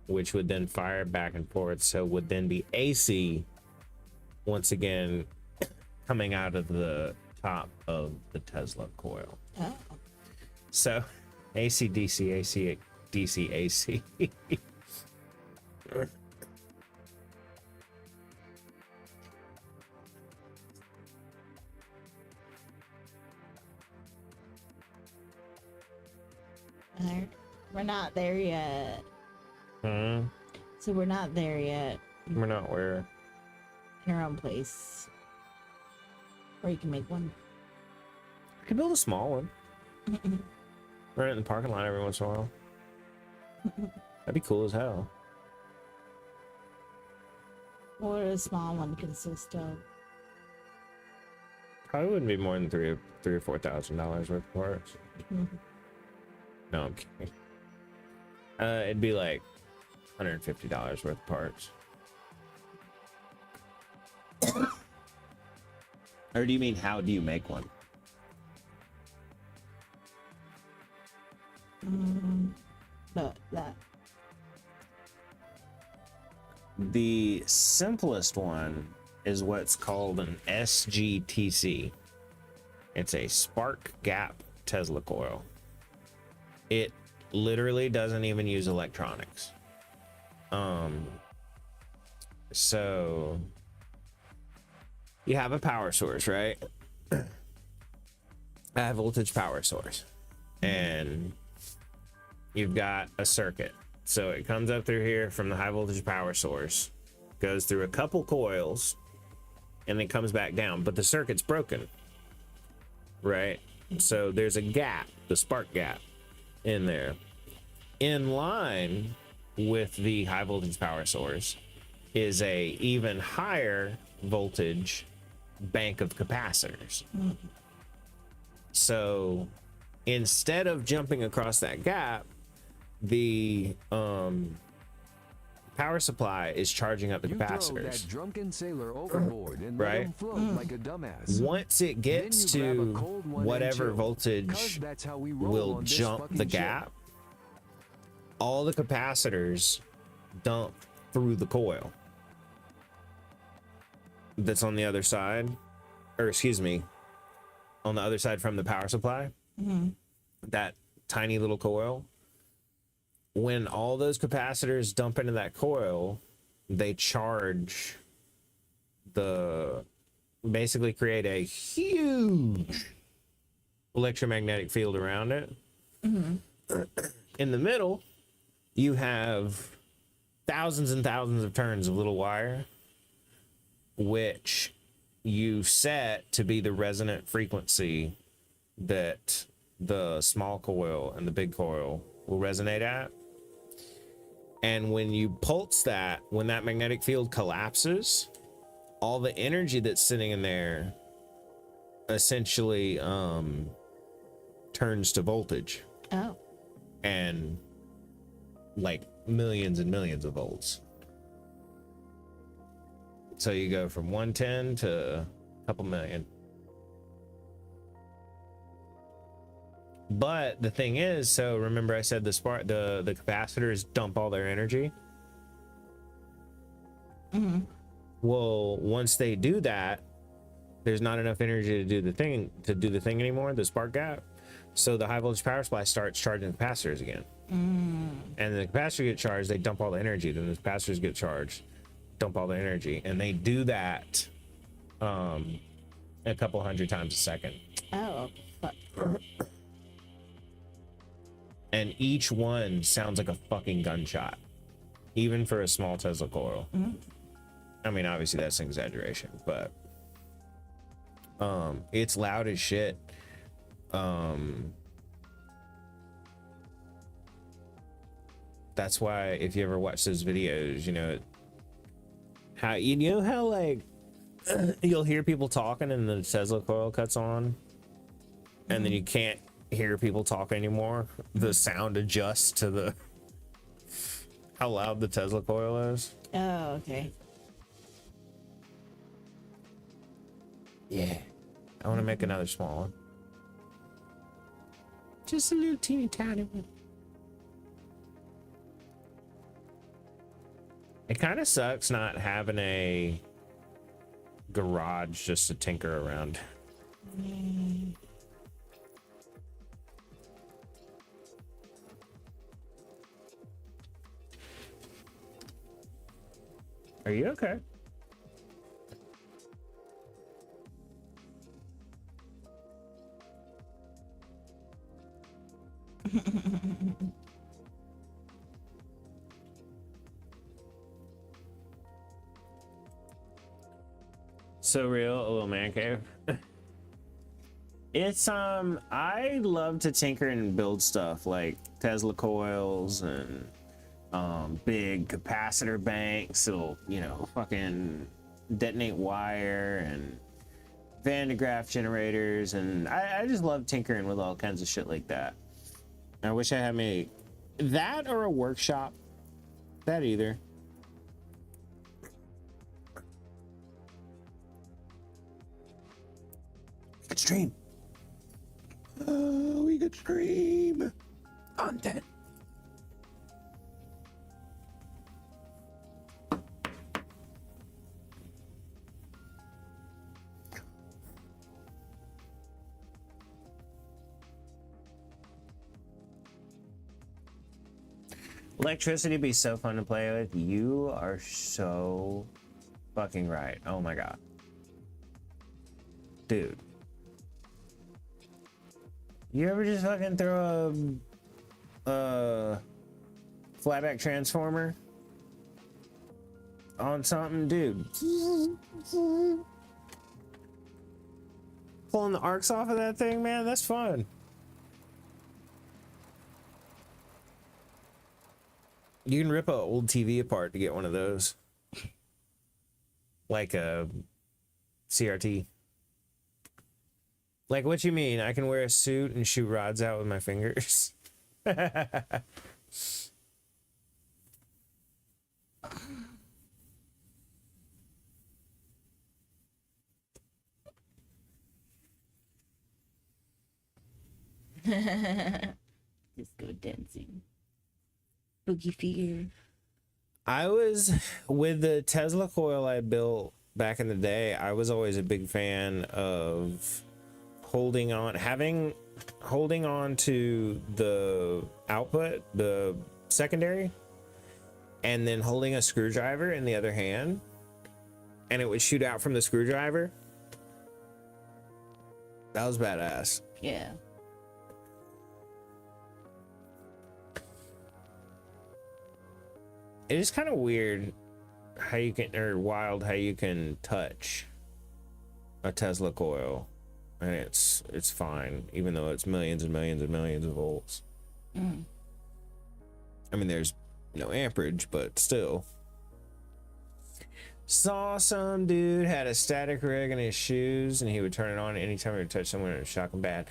which would then fire back and forth. So would then be AC once again coming out of the top of the Tesla coil. Oh. So AC, DC, AC, DC, AC. We're not there yet. Hmm. So we're not there yet. We're not where. In our own place. Or you can make one. I could build a small one. Run it in the parking lot every once in a while. That'd be cool as hell. What would a small one consist of? Probably wouldn't be more than $3,000 or $4,000 worth of parts. No, I'm kidding. It'd be like $150 worth of parts. Or do you mean how do you make one? But that. The simplest one is what's called an SGTC. It's a spark gap Tesla coil. It literally doesn't even use electronics. So you have a power source, right? A high voltage power source. And you've got a circuit. So it comes up through here from the high voltage power source, goes through a couple coils, and then comes back down. But the circuit's broken, right? So there's a gap, the spark gap in there. In line with the high voltage power source is a even higher voltage bank of capacitors. So instead of jumping across that gap, the power supply is charging up the You throw capacitors. that drunken sailor overboard and let Right. him float like a dumbass. Once it gets Then you grab to a cold one and whatever chill, voltage 'cause that's how we roll will on this jump fucking the ship. gap, all the capacitors dump through the coil that's on the other side, or excuse me, on the other side from the power supply. That tiny little coil. When all those capacitors dump into that coil, they charge basically create a huge electromagnetic field around it. In the middle, you have thousands and thousands of turns of little wire, which you set to be the resonant frequency that the small coil and the big coil will resonate at. And when you pulse that, when that magnetic field collapses, all the energy that's sitting in there essentially turns to voltage. Oh. And like millions and millions of volts. So you go from 110 to a couple million. But the thing is, so remember I said the capacitors dump all their energy. Well, once they do that, there's not enough energy to do the thing anymore, the spark gap. So the high voltage power supply starts charging the capacitors again. And the capacitors get charged, they dump all the energy. Then the capacitors get charged, dump all the energy. And they do that a couple hundred times a second. Oh. Fuck. And each one sounds like a fucking gunshot, even for a small Tesla coil. I mean, obviously that's an exaggeration, but it's loud as shit. That's why if you ever watch those videos, you know how like you'll hear people talking and the Tesla coil cuts on, and then you can't hear people talk anymore. The sound adjusts to how loud the Tesla coil is. Oh, okay. Yeah, I want to make another small one, just a little teeny tiny one. It kind of sucks not having a garage just to tinker around. Are you okay? So real, a little man cave. It's I love to tinker and build stuff like Tesla coils and big capacitor banks. It'll, you know, fucking detonate wire and Van de Graaff generators, and I just love tinkering with all kinds of shit like that. I wish I had me that or a workshop. That either. We could stream. Oh, we could stream content. Electricity be so fun to play with. You are so fucking right. Oh my god. Dude. You ever just fucking throw a flatback transformer on something? Dude. Pulling the arcs off of that thing, man, that's fun. You can rip an old TV apart to get one of those. Like a CRT. Like, what you mean? I can wear a suit and shoot rods out with my fingers? Disco dancing. Boogie fear. I was, with the Tesla coil I built back in the day, I was always a big fan of holding on to the output, the secondary, and then holding a screwdriver in the other hand, and it would shoot out from the screwdriver. That was badass. Yeah. It is kind of weird how you can, or wild how you can touch a Tesla coil and it's fine, even though it's millions and millions and millions of volts. Mm. I mean, there's no amperage, but still. Saw some dude had a static rig in his shoes and he would turn it on anytime he would touch someone and it would shock him bad.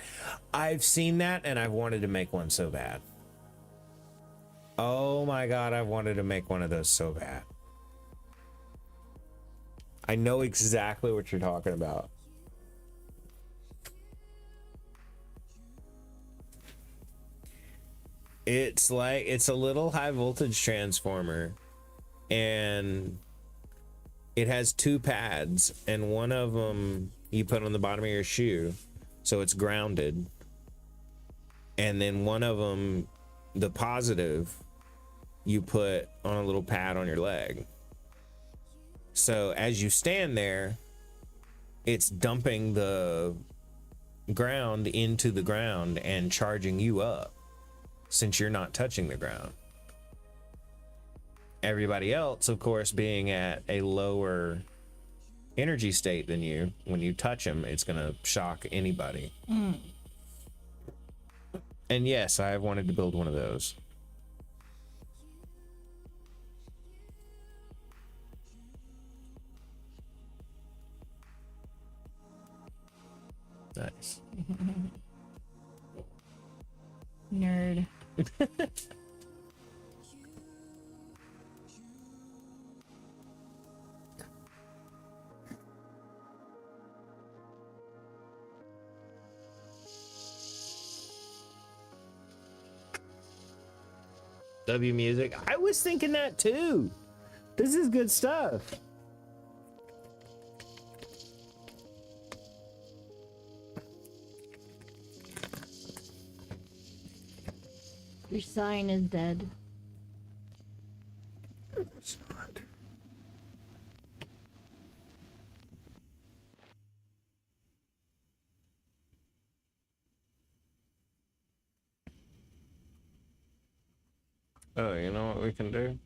I've seen that and I've wanted to make one so bad. Oh my god, I wanted to make one of those so bad. I know exactly what you're talking about. It's like, it's a little high voltage transformer and it has two pads and one of them you put on the bottom of your shoe so it's grounded, and then one of them, the positive, you put on a little pad on your leg. So as you stand there, it's dumping the ground into the ground and charging you up since you're not touching the ground. Everybody else, of course, being at a lower energy state than you, when you touch them, it's gonna shock anybody. Mm. And yes, I have wanted to build one of those. Nice. Nerd. W music. I was thinking that too. This is good stuff. Your sign is dead. It's not. Oh, you know what we can do?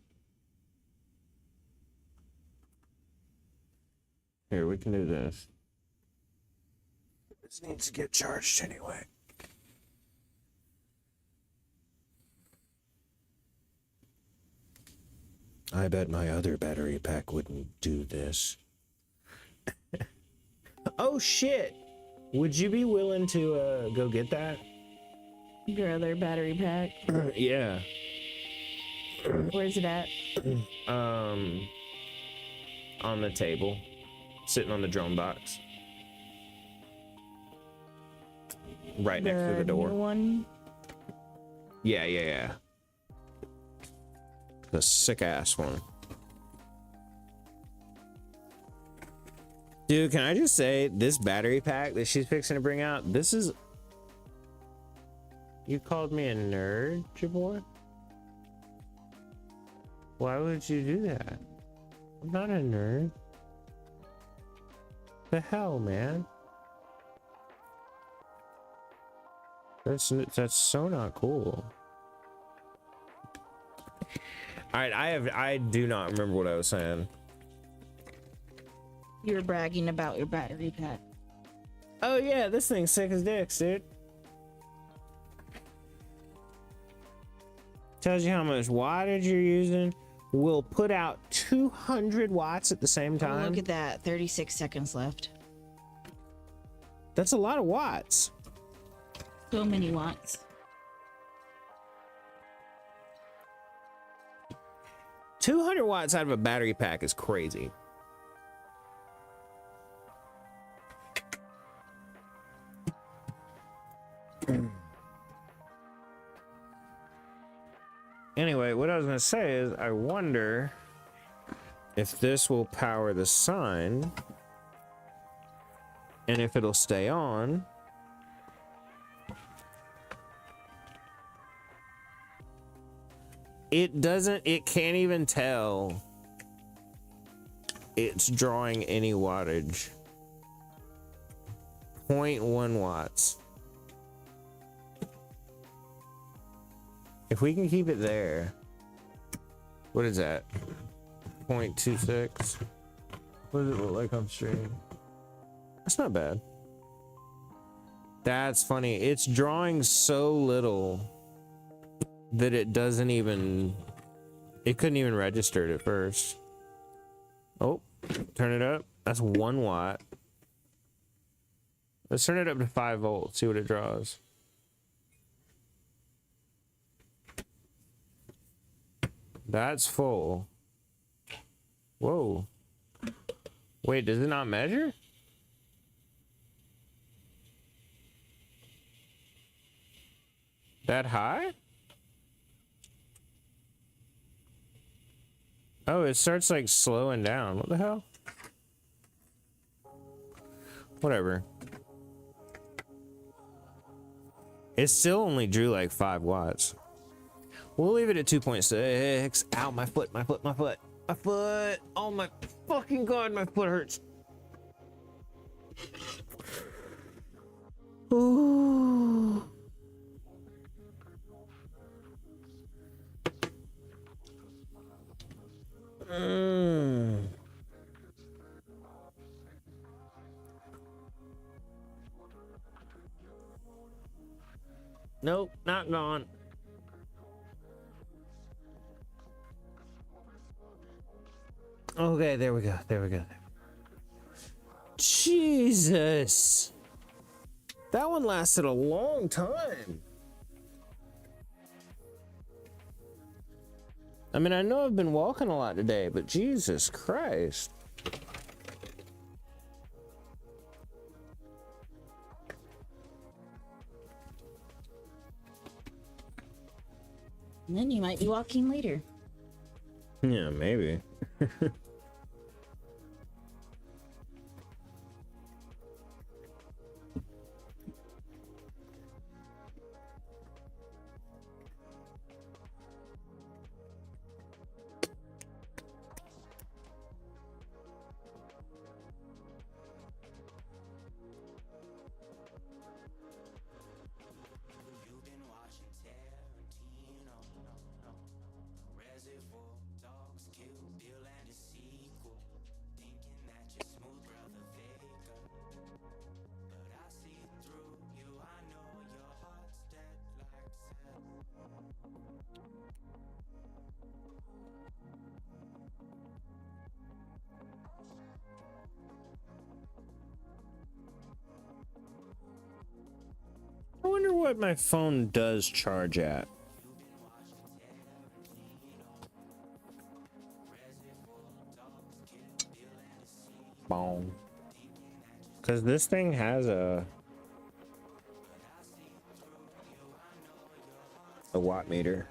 Here, we can do this. This needs to get charged anyway. I bet my other battery pack wouldn't do this. Oh shit! Would you be willing to go get that? Your other battery pack. Yeah. Where's it at? On the table, sitting on the drone box, right next to the door. New one. Yeah. The sick ass one. Dude, can I just say this battery pack that she's fixing to bring out? This is. You called me a nerd, Jaboy? Why would you do that? I'm not a nerd. The hell, man? That's so not cool. All right, I do not remember what I was saying. You were bragging about your battery pack. Oh yeah, this thing's sick as dicks, dude. Tells you how much wattage you're using. Will put out 200 watts at the same Oh, time. look at that. 36 seconds left. That's a lot of watts. So many watts. 200 watts out of a battery pack is crazy. Anyway, what I was gonna say is I wonder if this will power the sign and if it'll stay on. It doesn't, it can't even tell it's drawing any wattage. 0.1 watts. If we can keep it there, what is that? 0.26. What does it look like on stream? That's not bad. That's funny. It's drawing so little that it doesn't even, it couldn't even register it at first. Oh, turn it up. That's 1 watt. Let's turn it up to 5 volts, see what it draws. That's full. Whoa. Wait, does it not measure? That high? Oh, it starts like slowing down. What the hell? Whatever. It still only drew like 5 watts. We'll leave it at 2.6. Ow, my foot, my foot, my foot. My foot. Oh my fucking god, my foot hurts. Ooh. Nope, not gone. Okay, there we go. There we go. Jesus. That one lasted a long time. I mean, I know I've been walking a lot today, but Jesus Christ. And then you might be walking later. Yeah, maybe. what my phone does charge at. Boom. Because this thing has a watt meter.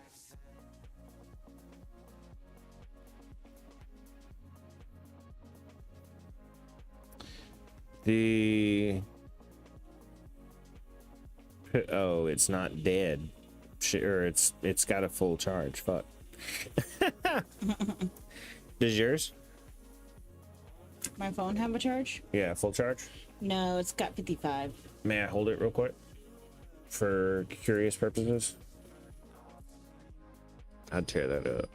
Oh, it's not dead. Or it's got a full charge. Fuck. Does yours? My phone have a charge? Yeah, full charge. No, it's got 55. May I hold it real quick for curious purposes? I'd tear that up.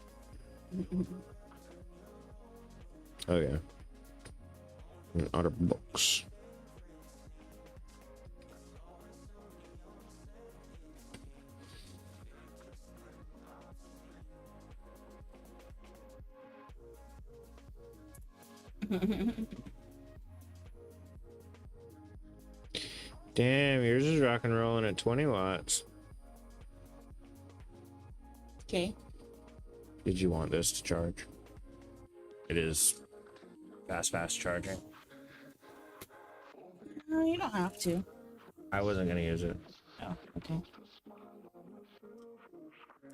Okay. Other books. Damn, yours is rock and rolling at 20 watts. Okay. Did you want this to charge? It is fast charging. No, you don't have to. I wasn't gonna use it. Oh, okay.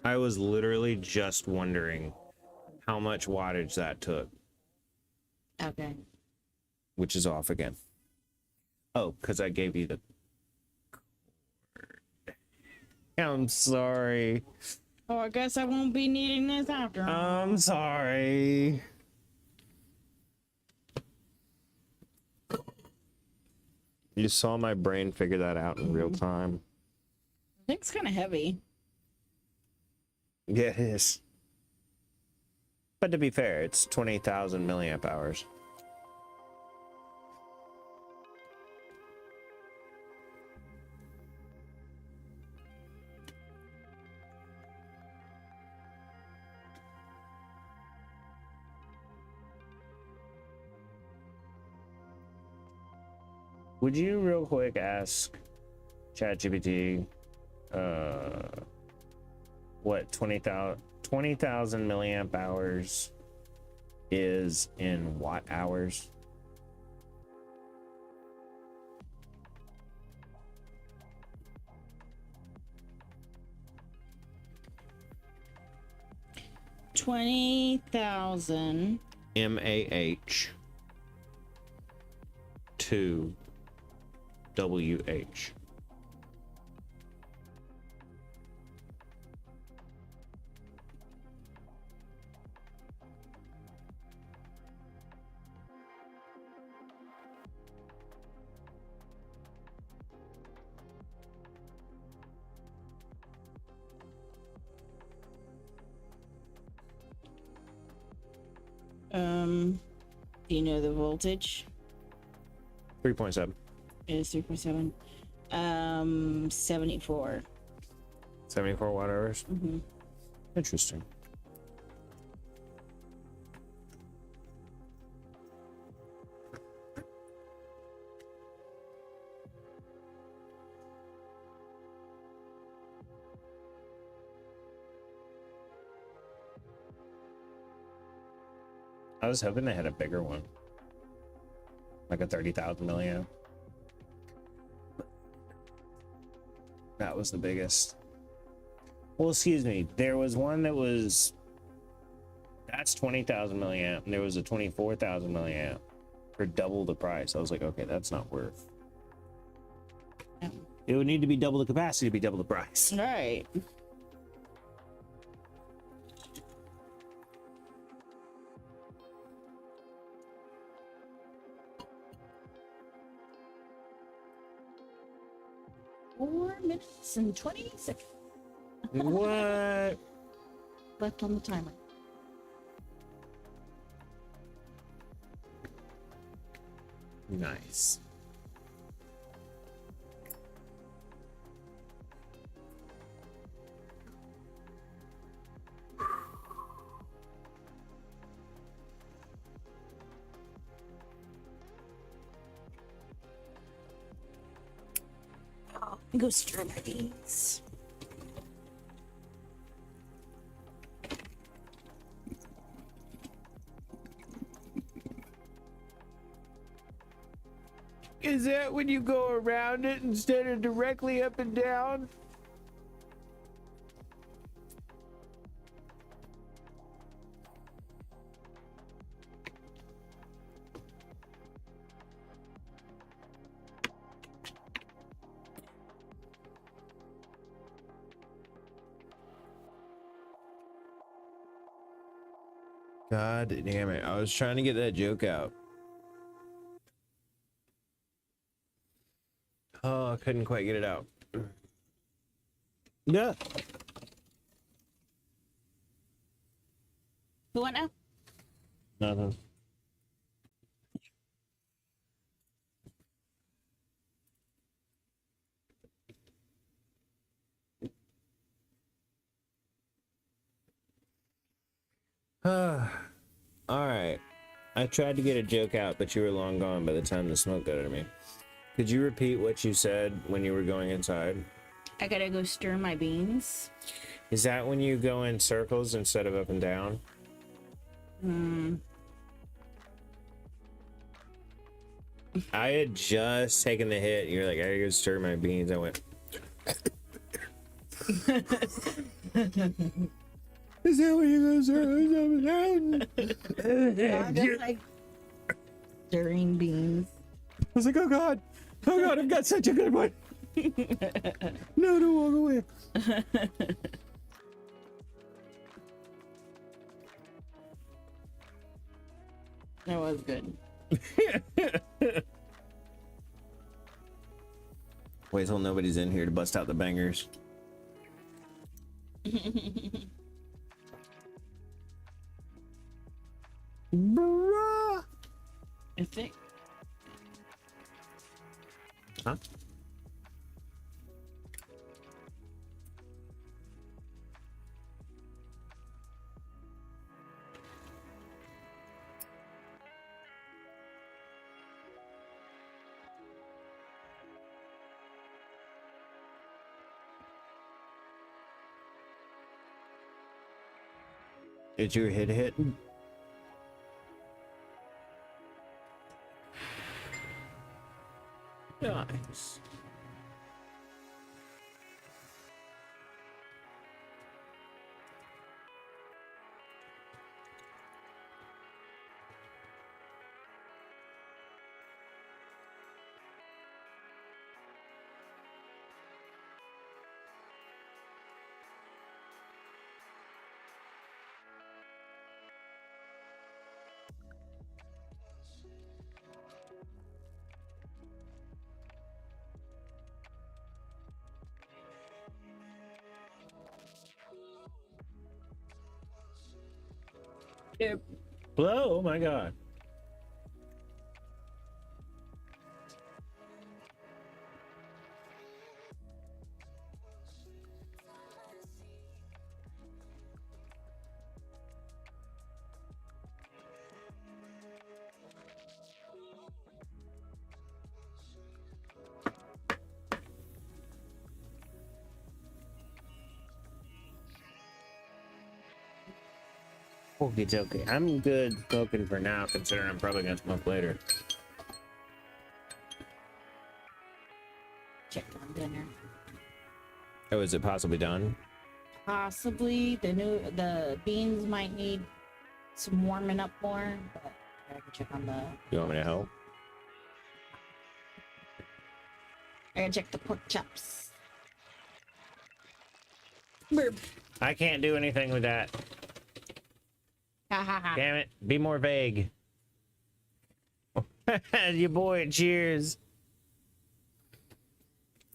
I was literally just wondering how much wattage that took, Okay. which is off again. Oh, because I gave you the cord. I'm sorry. Oh, I guess I won't be needing this after all. I'm sorry. You saw my brain figure that out in real time. I think it's kind of heavy. Yeah, it is. But to be fair, it's 20,000 milliamp hours. Would you real quick ask ChatGPT what 20,000 milliamp hours is in watt hours? $20,000 MAH to WH. Do you know the voltage? 3.7. It is 3.7. 74. 74 watt hours. Mm-hmm. Interesting. I was hoping they had a bigger one, like a 30,000 milliamp. That was the biggest. Well, excuse me. There was one that was. That's 20,000 milliamp, and there was a 24,000 milliamp for double the price. I was like, okay, that's not worth. Yeah. It would need to be double the capacity to be double the price. Right. Minutes and 20 seconds What? left on the timer. Nice. Go stir my beans. Is that when you go around it instead of directly up and down? God damn it. I was trying to get that joke out. Oh, I couldn't quite get it out. Yeah. Who went now? Nothing. All right. I tried to get a joke out, but you were long gone by the time the smoke got out of me. Could you repeat what you said when you were going inside? I gotta go stir my beans. Is that when you go in circles instead of up and down? I had just taken the hit. You're like, I gotta go stir my beans. I went. Is that what you gonna stir I'm just like stirring beans. I was like, oh God, I've got such a good one. No, don't walk away. That was good. Wait till nobody's in here to bust out the bangers. Bruh. I think. Huh? Did your hit? Nice. Blow, oh my God. Okay, okay. I'm good smoking for now, considering I'm probably gonna smoke later. Checked on dinner. Oh, is it possibly done? Possibly the beans might need some warming up more, but I gotta check on the. You want me to help? I gotta check the pork chops. Burp. I can't do anything with that. Ha ha ha. Damn it. Be more vague. Your boy, cheers.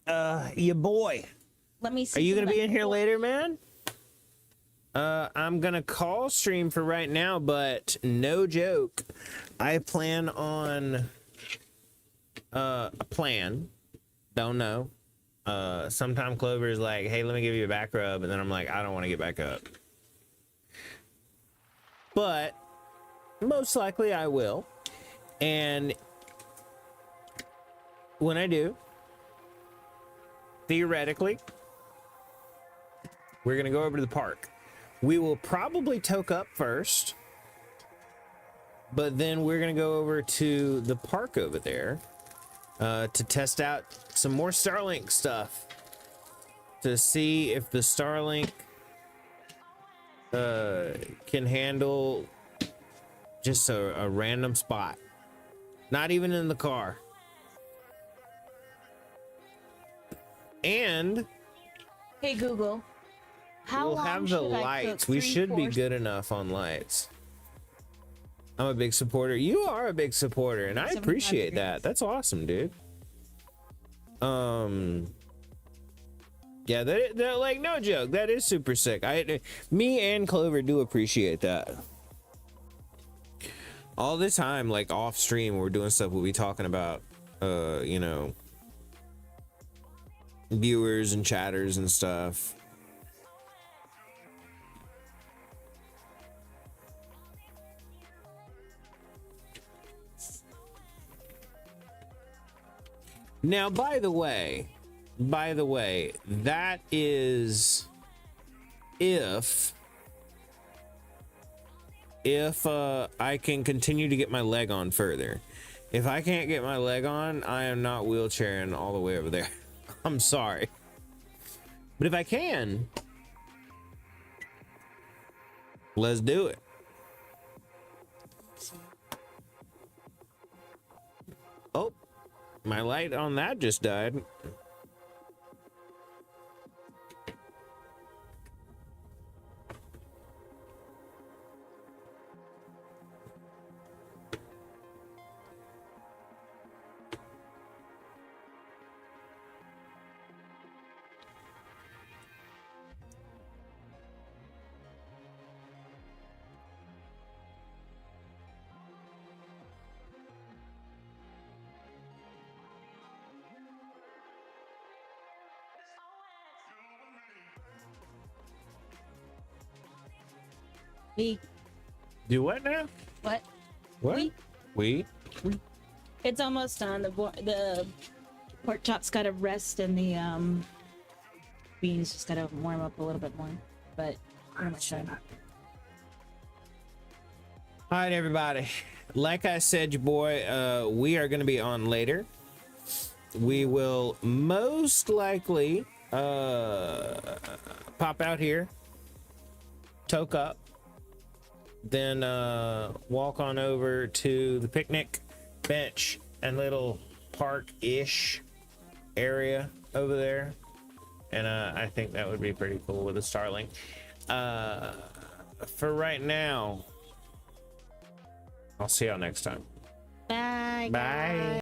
Your boy. Let me see. Are you gonna be in here later, man? I'm gonna call stream for right now, but no joke. I plan on a plan. Don't know. Sometime Clover is like, hey, let me give you a back rub, and then I'm like, I don't want to get back up. But most likely I will. And when I do, theoretically, we're gonna go over to the park. We will probably toke up first, but then we're gonna go over to the park over there to test out some more Starlink stuff, to see if the Starlink can handle just a random spot, not even in the car. And Hey Google, how we'll long have the should I lights. cook We should be 3/4 good enough on lights. I'm a big supporter. You are a big supporter, and I 75 appreciate that. degrees. That's awesome, dude. Yeah, that like, no joke. That is super sick. Me and Clover do appreciate that. All the time, like off stream, we're doing stuff. We'll be talking about, you know, viewers and chatters and stuff. Now, by the way, that is if I can continue to get my leg on further. If I can't get my leg on, I am not wheelchairing all the way over there. I'm sorry. But if I can, let's do it. Oh, my light on that just died. We Do what now? what? What? We? It's almost done. The pork chop's got to rest, and the beans just got to warm up a little bit more. But pretty much done. All right, everybody. Like I said, your boy, we are going to be on later. We will most likely pop out here, toke up, then walk on over to the picnic bench and little park-ish area over there. And I think that would be pretty cool with a Starlink. For right now, I'll see y'all next time. Bye. Bye.